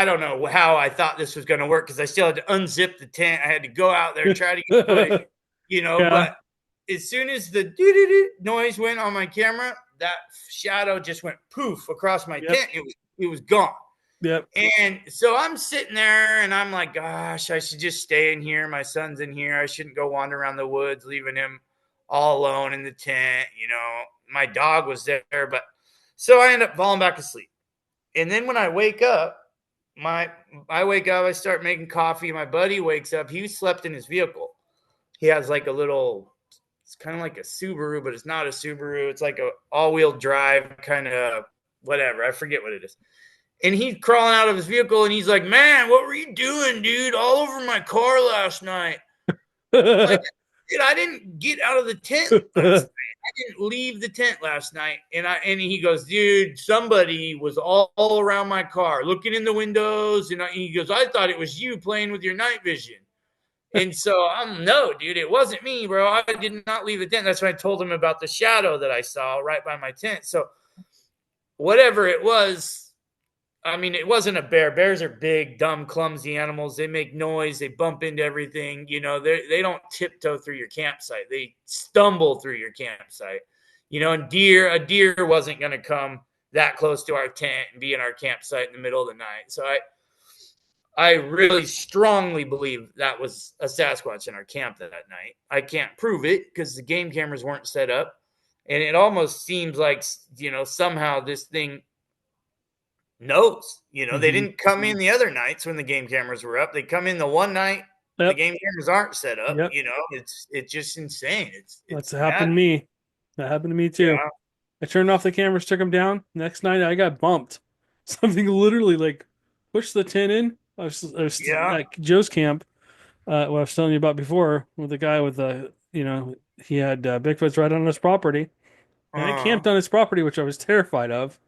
don't know how I thought this was going to work because I still had to unzip the tent. I had to go out there, try to get footage, Yeah. But as soon as the dee dee dee noise went on my camera, that shadow just went poof across my tent. It was gone. Yep. And so I'm sitting there and I'm like, gosh, I should just stay in here. My son's in here. I shouldn't go wander around the woods, leaving him all alone in the tent. My dog was there, but so I end up falling back asleep. And then when I wake up, I start making coffee. My buddy wakes up. He slept in his vehicle. He has like it's kind of like a Subaru, but it's not a Subaru. It's like a all-wheel drive kind of whatever. I forget what it is. And he's crawling out of his vehicle and he's like, man, what were you doing, dude? All over my car last night. Like, dude, I didn't get out of the tent last night. I didn't leave the tent last night. And he goes, dude, somebody was all around my car looking in the windows. And he goes, I thought it was you playing with your night vision. And so no, dude, it wasn't me, bro. I did not leave the tent. That's when I told him about the shadow that I saw right by my tent. So whatever it was, it wasn't a bear. Bears are big, dumb, clumsy animals. They make noise. They bump into everything. They don't tiptoe through your campsite. They stumble through your campsite. And a deer wasn't going to come that close to our tent and be in our campsite in the middle of the night. So I really strongly believe that was a Sasquatch in our camp that night. I can't prove it because the game cameras weren't set up. And it almost seems like, somehow this thing knows. They didn't come in the other nights when the game cameras were up. They come in the one night the game cameras aren't set up. It's just insane. That's happened to me. That happened to me too. Yeah. I turned off the cameras, took them down. Next night I got bumped. Something literally like pushed the tent in. I was at Joe's camp, what I was telling you about before, with the guy with he had Bigfoots right on his property. And I camped on his property, which I was terrified of.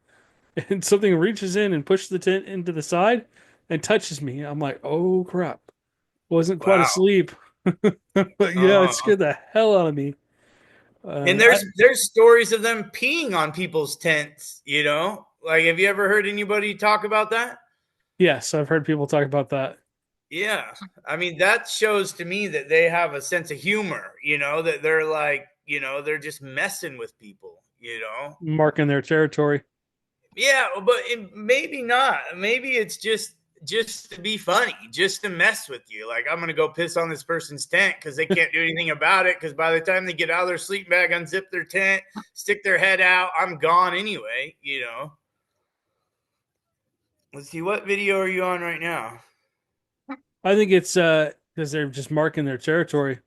And something reaches in and pushes the tent into the side and touches me. I'm like, oh crap. Wasn't quite asleep. But yeah, it scared the hell out of me. And there's stories of them peeing on people's tents, Like, have you ever heard anybody talk about that? Yes, I've heard people talk about that. Yeah. That shows to me that they have a sense of humor, that they're like, they're just messing with people, Marking their territory. Yeah, but maybe not. Maybe it's just to be funny, just to mess with you. Like, I'm going to go piss on this person's tent because they can't do anything about it. Because by the time they get out of their sleeping bag, unzip their tent, stick their head out, I'm gone anyway, Let's see, what video are you on right now? I think it's because they're just marking their territory.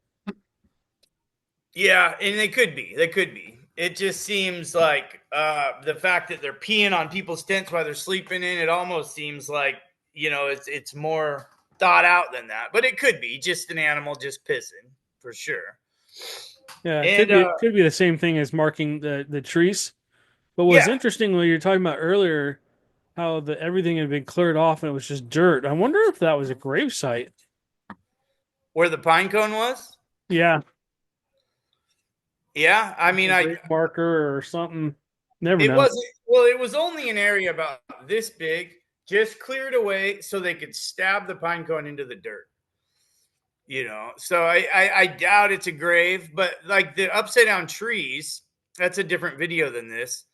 Yeah, and they could be. It just seems like the fact that they're peeing on people's tents while they're sleeping in, it almost seems like, it's more thought out than that. But it could be just an animal just pissing, for sure. Yeah, it could be the same thing as marking the trees. But what's interesting, when you're talking about earlier, how everything had been cleared off and it was just dirt. I wonder if that was a grave site. Where the pine cone was? Yeah. Yeah, a marker or something. Never know. It was only an area about this big, just cleared away so they could stab the pine cone into the dirt. So I doubt it's a grave, but like the upside down trees, that's a different video than this.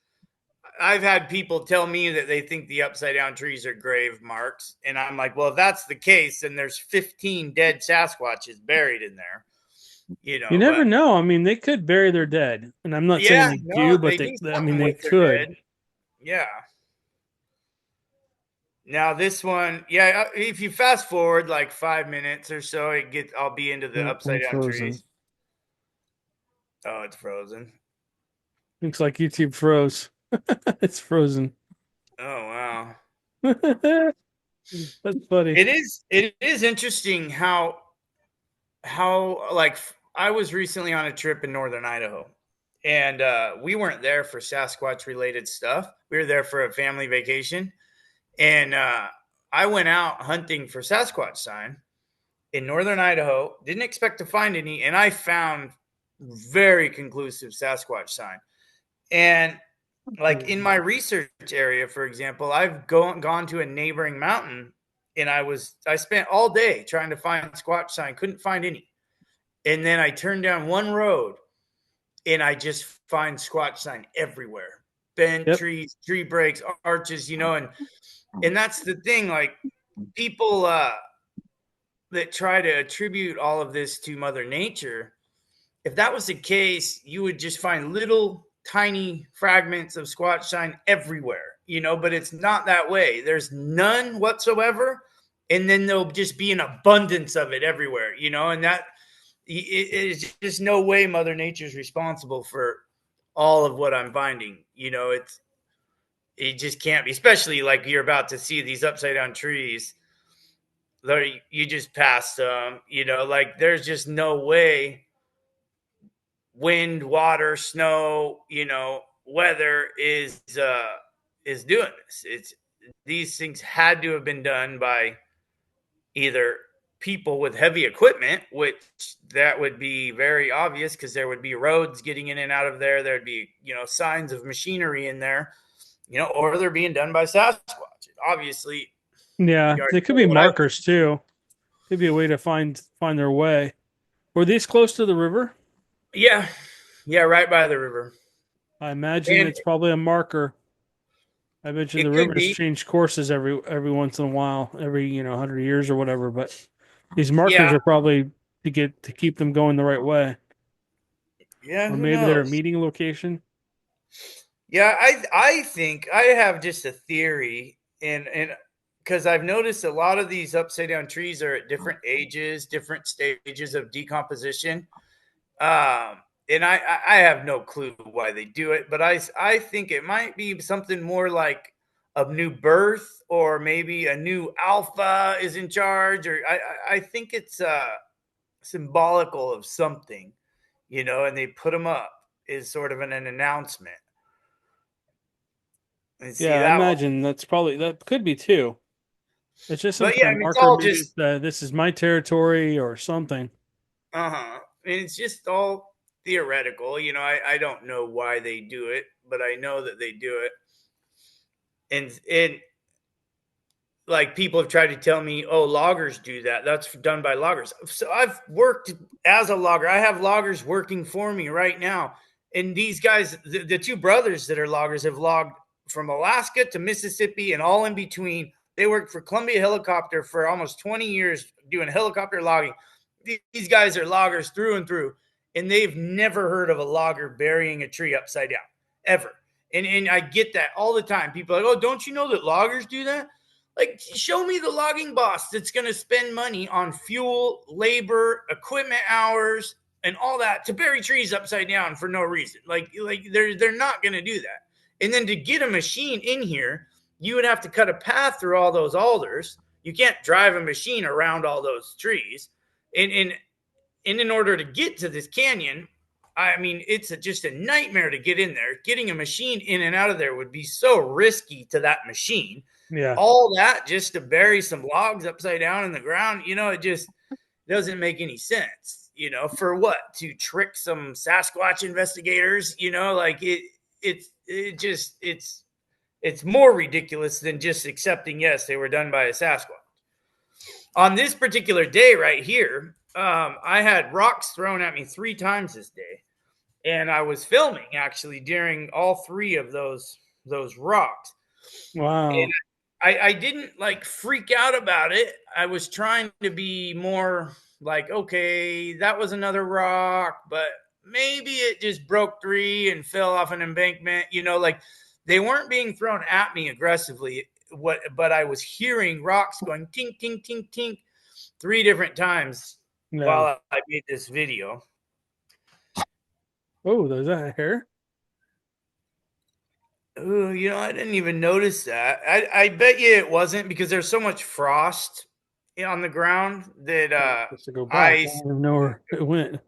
I've had people tell me that they think the upside down trees are grave marks. And I'm like, well, if that's the case, then there's 15 dead Sasquatches buried in there, You never but know. I mean, they could bury their dead, and I'm not saying yeah, they do, no, but they do I mean, something they with their could. dead. Yeah. Now this one, yeah, if you fast forward like 5 minutes or so, I'll be into the Oh, I'm upside down frozen. trees. Oh, it's frozen. Looks like YouTube froze. It's frozen. Oh wow. That's funny. It is interesting how like I was recently on a trip in northern Idaho, and we weren't there for Sasquatch related stuff. We were there for a family vacation, and I went out hunting for Sasquatch sign in northern Idaho. Didn't expect to find any, and I found very conclusive Sasquatch sign. And like in my research area, for example, I've gone to a neighboring mountain, and I spent all day trying to find Squatch sign, couldn't find any. And then I turned down one road, and I just find Squatch sign everywhere. Bent Yep. trees, tree breaks, arches, and that's the thing. Like people that try to attribute all of this to Mother Nature, if that was the case, you would just find little tiny fragments of Squatch sign everywhere, but it's not that way. There's none whatsoever. And then there'll just be an abundance of it everywhere, and that it's just no way Mother Nature's responsible for all of what I'm finding. It just can't be, especially like you're about to see these upside down trees. You just passed them, like there's just no way wind, water, snow, weather is doing this. These things had to have been done by either people with heavy equipment, which that would be very obvious because there would be roads getting in and out of there. There'd be, signs of machinery in there, or they're being done by Sasquatch. Obviously, Yeah, you already they could know be what I markers too. Could be a way to find their way. Were these close to the river? yeah, yeah, right by the river. I imagine And it's probably a marker. I bet you the it could rivers be, change courses every once in a while, every 100 years or whatever. But these markers yeah, are probably to keep them going the right way, yeah, or who maybe they're a knows? meeting location. Yeah, I think I have just a theory, and because I've noticed a lot of these upside down trees are at different ages, different stages of decomposition. And I have no clue why they do it, but I think it might be something more like a new birth, or maybe a new alpha is in charge, or I think it's symbolical of something, and they put them up is sort of an announcement. And see Yeah, I that one. imagine that could be too. It's just some But yeah, kind I of mean, it's marker. all Maybe just it's, this is my territory or something. uh-huh. And it's just all theoretical. I don't know why they do it, but I know that they do it. And like people have tried to tell me, oh, loggers do that. That's done by loggers. So I've worked as a logger. I have loggers working for me right now. And these guys, the two brothers that are loggers, have logged from Alaska to Mississippi and all in between. They worked for Columbia Helicopter for almost 20 years doing helicopter logging. These guys are loggers through and through, and they've never heard of a logger burying a tree upside down, ever. And I get that all the time. People are like, oh, don't you know that loggers do that? Like, show me the logging boss that's going to spend money on fuel, labor, equipment hours, and all that to bury trees upside down for no reason. Like they're not going to do that. And then to get a machine in here, you would have to cut a path through all those alders. You can't drive a machine around all those trees. And in order to get to this canyon, I mean, it's just a nightmare to get in there. Getting a machine in and out of there would be so risky to that machine. Yeah. All that just to bury some logs upside down in the ground, it just doesn't make any sense. For what? To trick some Sasquatch investigators, like it's it's more ridiculous than just accepting, yes, they were done by a Sasquatch. On this particular day right here, I had rocks thrown at me 3 times this day, and I was filming actually during all 3 of those rocks. And Wow. I didn't like freak out about it. I was trying to be more like, okay, that was another rock, but maybe it just broke 3 and fell off an embankment. Like they weren't being thrown at me aggressively. But I was hearing rocks going tink, tink, tink, tink 3 different times Yeah. while I made this video. Oh, there's that hair. Oh, I didn't even notice that. I bet you it wasn't because there's so much frost on the ground that Just to go back. I ice. don't even know where it went.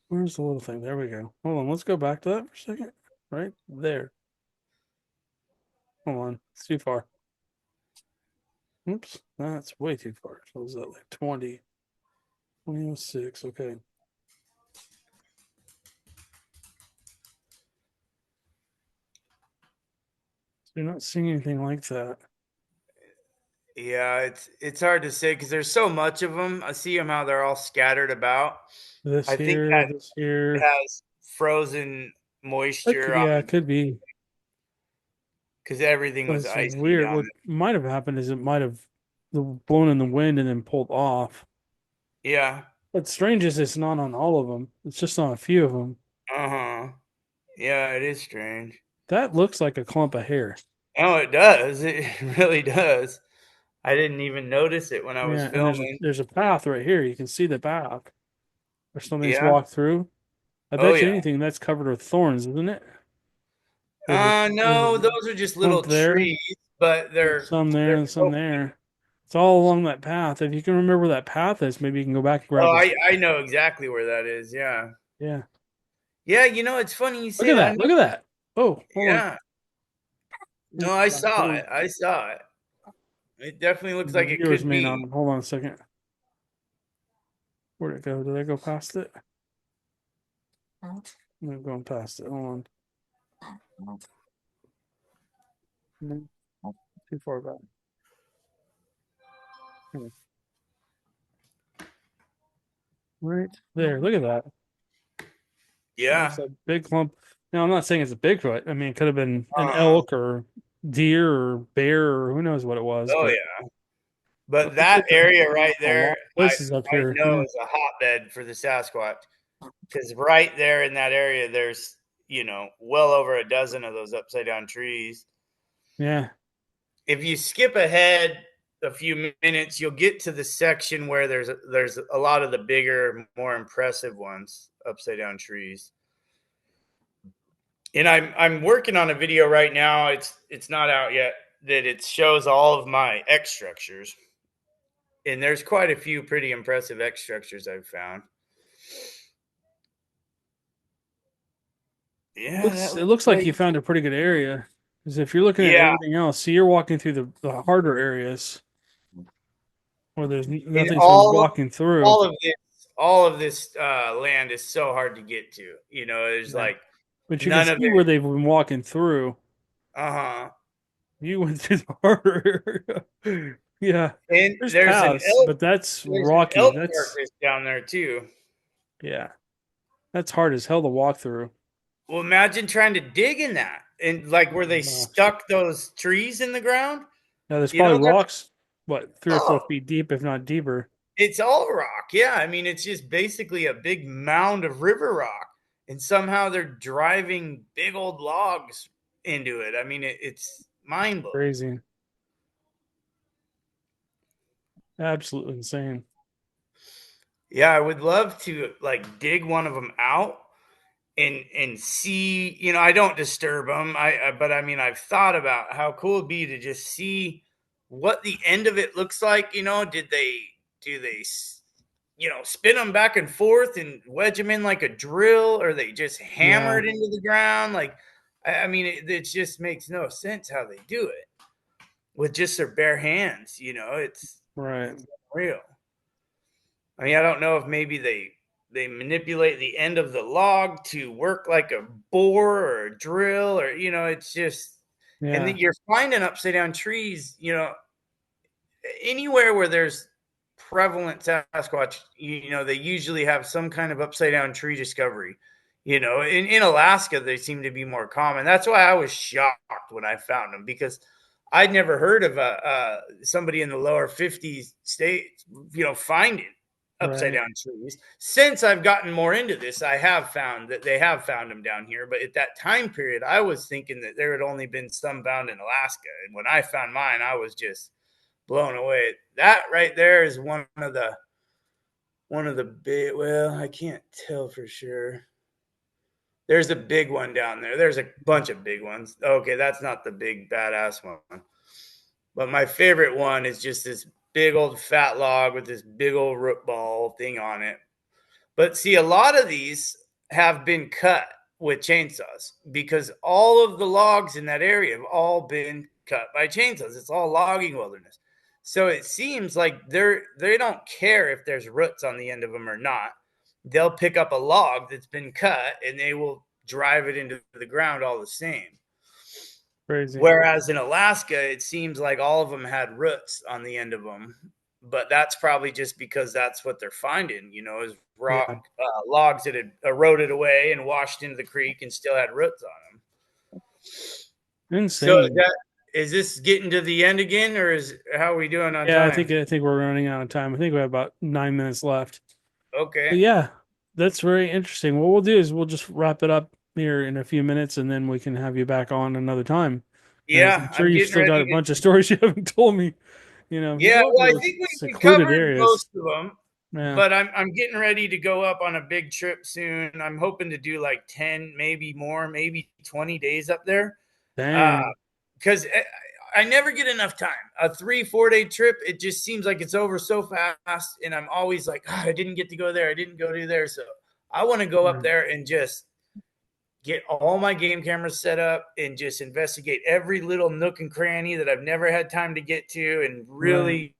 Where's the little thing? There we go. Hold on. Let's go back to that for a second. Right there. Hold on. It's too far. Oops. That's way too far. So is that like 20? 2006. Okay. So you're not seeing anything like that. Yeah, it's hard to say because there's so much of them. I see them how they're all scattered about. This I think here, that this here. has frozen moisture Yeah, on it could be. because everything But was it's icy weird. down What might have happened is it might have blown in the wind and then pulled off. there. Yeah. What's strange is it's not on all of them. It's just on a few of them. Uh-huh. Yeah, it is strange. That looks like a clump of hair. Oh, it does. It really does. I didn't even notice it when I was Yeah, and there's a filming. there's a path right here. You can see the path where something's Yeah. walked through. I Oh bet you yeah. anything that's covered with thorns, isn't it? There's No, a those are just little clump there, trees, but there's some there, they're and some so. there. It's all along that path. If you can remember where that path is, maybe you can go back and grab Oh, this. I know exactly where that is. Yeah. Yeah. Yeah, it's funny you Look say at that. that. Look at that. Oh, hold on. Yeah. No, I saw it. I saw it. It definitely looks The like it viewers could may be. not. Hold on a second. Where'd it go? Did I go past it? I'm going past it. Hold on. No, too far back. Hmm. Right there. Look at that. That's Yeah. a big clump. Now, I'm not saying it's a Bigfoot. I mean, it could have been an Uh, elk or deer or bear or who knows what it was. oh But yeah. it But looks that like there's area right a lot there, of places up I here. know Yeah. is a hotbed for the Sasquatch. Because right there in that area, there's well over a dozen of those upside down trees. Yeah. If you skip ahead a few minutes, you'll get to the section where there's a lot of the bigger, more impressive ones, upside down trees. And I'm working on a video right now. It's not out yet. That it shows all of my X structures, and there's quite a few pretty impressive X structures I've found. Yeah, that It looks looks like like you found a pretty good area. Because if you're looking at yeah. everything else, see, you're walking through the harder areas where there's And nothing's really walking through. all of this land is so hard to get to. There's Yeah. like But you can none of see where it. they've been walking through. Uh-huh. You went through the harder area. Yeah. And There's paths, but that's there's an rocky. elk That's, carcass down there too. yeah. That's hard as hell to walk through. Well, imagine trying to dig in that and like where they Uh, stuck those trees in the ground. Now there's probably That's rocks, what, 3 or 4 feet oh, deep, if not deeper. it's all rock. Yeah, I mean it's just basically a big mound of river rock, and somehow they're driving big old logs into it. I mean it's mind blowing. Crazy. Absolutely insane. Yeah, I would love to like dig one of them out and see. I don't disturb them. But I mean, I've thought about how cool it'd be to just see what the end of it looks like. Did they do they spin them back and forth and wedge them in like a drill, or they just hammer Yeah, it into the ground? Like, I mean, it just makes no sense how they do it with just their bare hands. right. It's real. I mean, I don't know if maybe they manipulate the end of the log to work like a bore or a drill, or it's just And Yeah. then you're finding upside down trees, anywhere where there's prevalent Sasquatch, they usually have some kind of upside down tree discovery. In Alaska, they seem to be more common. That's why I was shocked when I found them, because I'd never heard of somebody in the lower 50s states, finding upside Right. down trees. Since I've gotten more into this, I have found that they have found them down here. But at that time period, I was thinking that there had only been some found in Alaska. And when I found mine, I was just blown away. That right there is one of the big. Well, I can't tell for sure. There's a big one down there. There's a bunch of big ones. Okay, that's not the big badass one. But my favorite one is just this big old fat log with this big old root ball thing on it. But see, a lot of these have been cut with chainsaws, because all of the logs in that area have all been cut by chainsaws. It's all logging wilderness. So it seems like they don't care if there's roots on the end of them or not. They'll pick up a log that's been cut and they will drive it into the ground all the same. Crazy. Whereas in Alaska, it seems like all of them had roots on the end of them, but that's probably just because that's what they're finding, is Yeah. rock logs that had eroded away and washed into the creek and still had roots on them. So Insane. is this getting to the end again, or how are we doing on Yeah, time? I think we're running out of time. I think we have about 9 minutes left. Okay. But yeah, that's very interesting. What we'll do is we'll just wrap it up here in a few minutes, and then we can have you back on another time. As I'm Yeah, sure I'm you've getting still got ready a to. bunch of stories you haven't told me. You Yeah, go up to well, I those think we secluded covered areas. most of them, Yeah. but I'm getting ready to go up on a big trip soon. I'm hoping to do like 10, maybe more, maybe 20 days up there. Dang. Because I never get enough time. A 3-4 day trip, it just seems like it's over so fast, and I'm always like, oh, I didn't get to go there. I didn't go to there. So I want to go up Yeah. there and just get all my game cameras set up and just investigate every little nook and cranny that I've never had time to get to, and Right. really,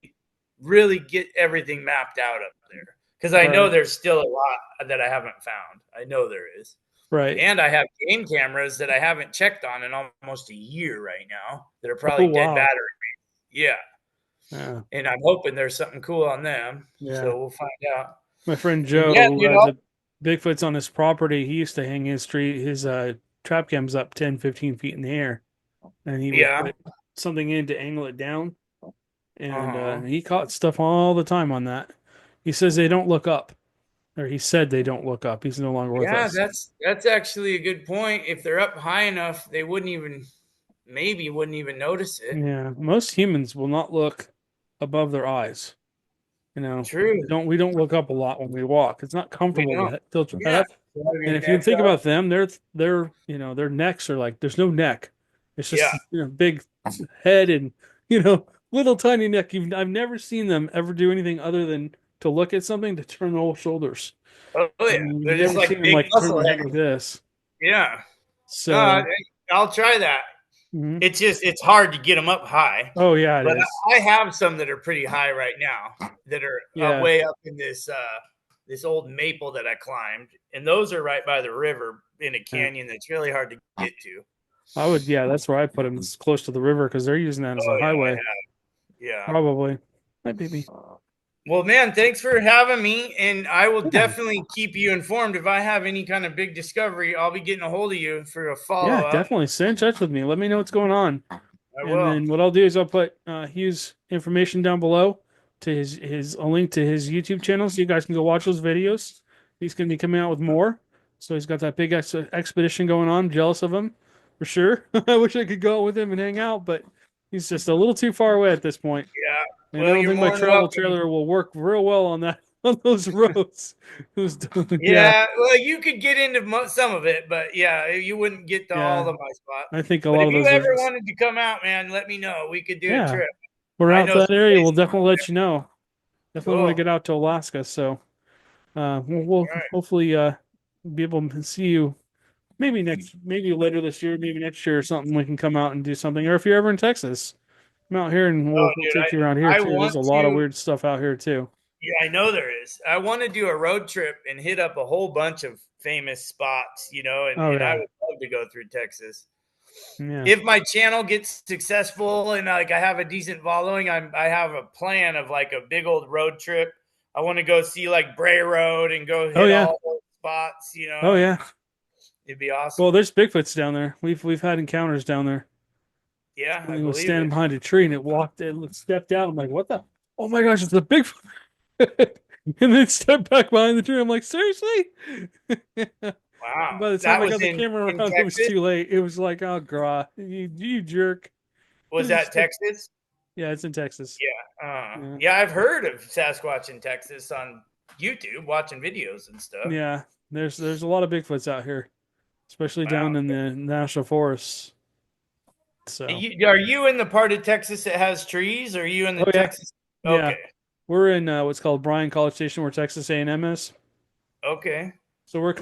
really get everything mapped out up there. Because I know Right. there's still a lot that I haven't found. I know there is. Right. And I have game cameras that I haven't checked on in almost a year right now that are Oh probably dead wow. battery. Yeah. Yeah. And I'm hoping there's something cool on them. Yeah. So we'll find out. My friend And Joe, yeah, who has a Bigfoot's on his property, he used to hang his trap cams up 10, 15 feet in the air, and he would yeah. put something in to angle it down, and Uh-huh. he caught stuff all the time on that. He says they don't look up, or he said they don't look up. He's no longer with Yeah, us. that's actually a good point. If they're up high enough, they wouldn't even notice it. Yeah, most humans will not look above their eyes. True. We don't look up a lot when we walk. It's not We comfortable don't. to tilt your head Yeah. up. So have And your if you neck think up. about them, their necks are like there's no neck. It's Yeah. just big head and little tiny neck. I've never seen them ever do anything other than to look at something to turn the whole shoulders. Oh I yeah. mean, you've They're just never seen like them big like turn muscle their head head. like this. Yeah. No, So, I'll try that. mhm. It's hard to get them up high, Oh yeah, it but is. I have some that are pretty high right now that are Yeah, way up in this old maple that I climbed, and those are right by the river in a yeah. canyon that's really hard to get to. I would. Yeah, that's where I put them. It's close to the river because they're using that as a Oh highway. yeah, yeah. Probably. Might be. Well, man, thanks for having me, and I will Yeah. definitely keep you informed if I have any kind of big discovery. I'll be getting a hold of you for a Yeah, follow up. definitely. Stay in touch with me. Let me know what's going on. I And will. then what I'll do is I'll put Hugh's information down below to his a link to his YouTube channel so you guys can go watch those videos. He's going to be coming out with more. So he's got that big expedition going on. I'm jealous of him for sure. I wish I could go out with him and hang out, but he's just a little too far away at this point. Yeah. And I Well, don't you're think my more than travel welcome. trailer will work real well on that on those roads. Yeah, Yeah, well, you could get into some of it, but yeah, you wouldn't get to all yeah. of my spots. I think a But lot if of you those are ever just wanted to come out, man, let me know. We could do a yeah. trip. We're I out know that some area. We'll places. definitely let you know. Definitely want to Cool. get out to Alaska. So we'll All right. hopefully be able to see you maybe later this year, maybe next year or something. We can come out and do something. Or if you're ever in Texas, come out here and Oh, we'll dude, take you around here I too. want There's a lot of to. weird stuff out here too. Yeah, I know there is. I want to do a road trip and hit up a whole bunch of famous spots, Oh and I yeah, would love to go through Texas. Yeah. If my channel gets successful and like I have a decent following, I have a plan of like a big old road trip. I want to go see like Bray Road and go Oh hit yeah. all those spots, Oh and yeah. it'd be awesome. Well, there's Bigfoots down there. We've had encounters down there. Yeah, I Something was believe standing it. behind a tree and it stepped out. I'm like, what the? Oh my gosh, it's a Bigfoot. And then stepped back behind the tree. I'm like, seriously? Wow. By the time That I was got the camera in around, it was Texas. too late. It was like, oh, god, you jerk. Was that Texas? Yeah, it's in Texas. Yeah. Yeah. Yeah, I've heard of Sasquatch in Texas on YouTube, watching videos and stuff. Yeah. There's a lot of Bigfoots out here, especially Wow. down in the national forests. So, Are you in the part of Texas that has trees? Or are you in the oh yeah, Texas? yeah. Okay. We're in what's called Bryan College Station, where Texas A&M is. Okay. So we're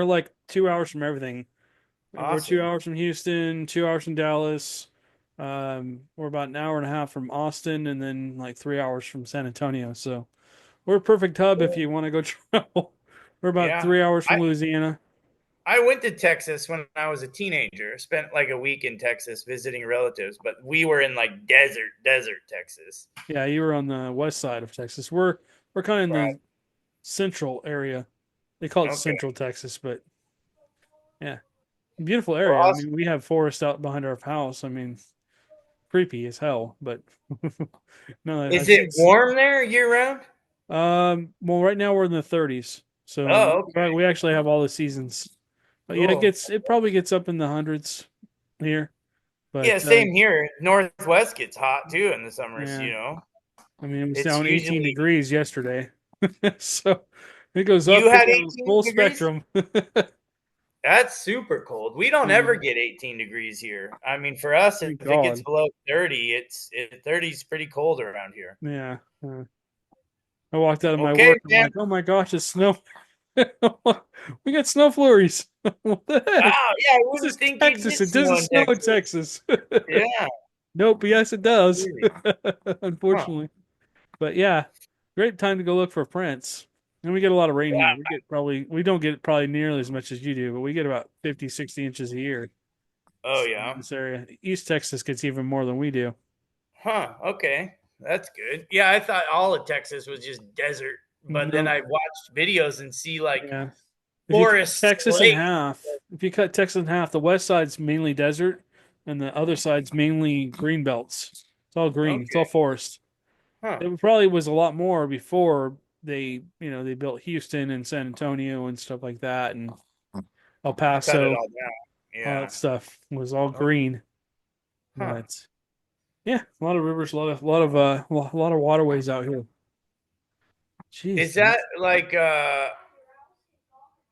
like 2 hours from everything. We're two Awesome. hours from Houston, 2 hours from Dallas. We're about an hour and a half from Austin, and then like 3 hours from San Antonio. So we're a perfect hub if Cool. you want to go travel. We're about Yeah. 3 hours I, from Louisiana. I went to Texas when I was a teenager. Spent like a week in Texas visiting relatives, but we were in like desert Texas. Yeah, you were on the west side of Texas. We're kind of in Right. the central area. They call it Okay. Central Texas, but yeah, beautiful Well, area. I awesome. mean, we have forest out behind our house. I mean, creepy as hell, but no, Is it warm there year round? well, right now we're in the 30s, so Oh, okay. right, we actually have all the seasons. But yeah, Cool. it probably gets up in the hundreds here. Yeah, But same here. Northwest gets hot too in the summers, yeah, I mean, it was It's down 18 usually degrees yesterday, so it goes you up and had down 18 full degrees? spectrum. That's super cold. We don't Yeah, ever get 18 degrees here. I mean, for us, if thank it gets God. below 30, 30 is pretty cold around here. Yeah, I walked out of my Okay, work. I'm man. like, oh my gosh, it's snow. We got snow flurries. What the heck? Wow, yeah, I This is wouldn't think you'd Texas. get It snow doesn't in snow in Texas. Texas. Yeah, Nope. Yes, it does. really. Huh. Unfortunately. But yeah, great time to go look for prints. And we get a lot of rain here. We don't get probably nearly as much as you do, but we get about 50, 60 inches a year. Oh, So in yeah. this area. East Texas gets even more than we do. Huh. Okay. That's good. Yeah, I thought all of Texas was just desert, but then No, I watched videos and see like yeah. If you cut forests, Texas in lakes. half, if you cut Texas in half, the west side's mainly desert and the other side's mainly green belts. It's all green. It's all Okay. forest. Huh. It probably was a lot more before they built Houston and San Antonio and stuff like that, and El Cut it Paso, all down. all Yeah. that stuff was all Okay. green. Huh. But yeah, a lot of rivers, a lot of waterways out here. Is Jeez. that like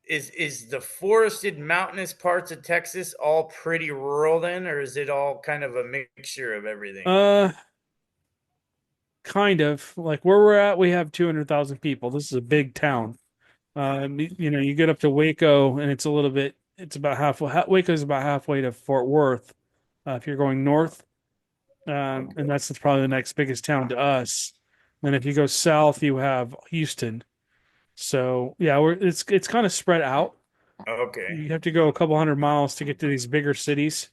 is the forested mountainous parts of Texas all pretty rural then, or is it all kind of a mixture of everything? Uh, kind of like where we're at. We have 200,000 people. This is a big town. You get up to Waco, and it's a little bit. It's about halfway. Waco's about halfway to Fort Worth, if you're going north. And Okay. that's probably the next biggest town to us. And if you go south, you have Houston. So yeah, it's kind of spread out. Okay. You have to go a couple hundred miles to get to these bigger cities,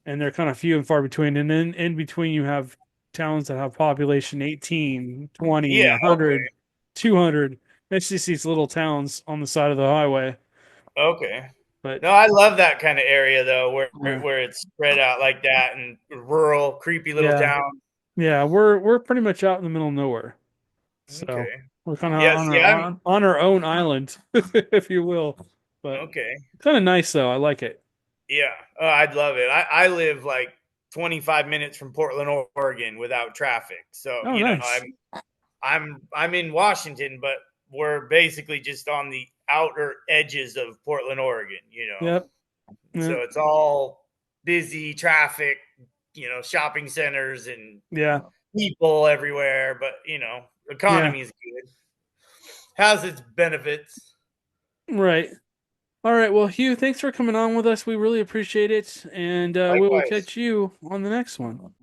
and they're kind of few and far between. And then in between, you have towns that have population 18, 20, Yeah, 100, 200. It's just these little towns on the side of the highway. okay. But No, I love that kind of area though, where yeah, where it's spread out like that and rural, creepy little yeah, town. yeah, we're pretty much out in the middle of nowhere. So Okay. we're kind of Yes, yeah, I'm on our own island, if you will. But okay. kind of nice though. I like it. Yeah. Oh, I'd love it. I live like 25 minutes from Portland, Oregon without traffic. So, Oh, nice. I'm in Washington, but we're basically just on the outer edges of Portland, Oregon. Yep. So Yep. it's all busy traffic, shopping centers and Yeah. people everywhere, but Yeah. economy is good. Has its benefits. Right. All right. Well, Hugh, thanks for coming on with us. We really appreciate it, and we will Likewise. catch you on the next one.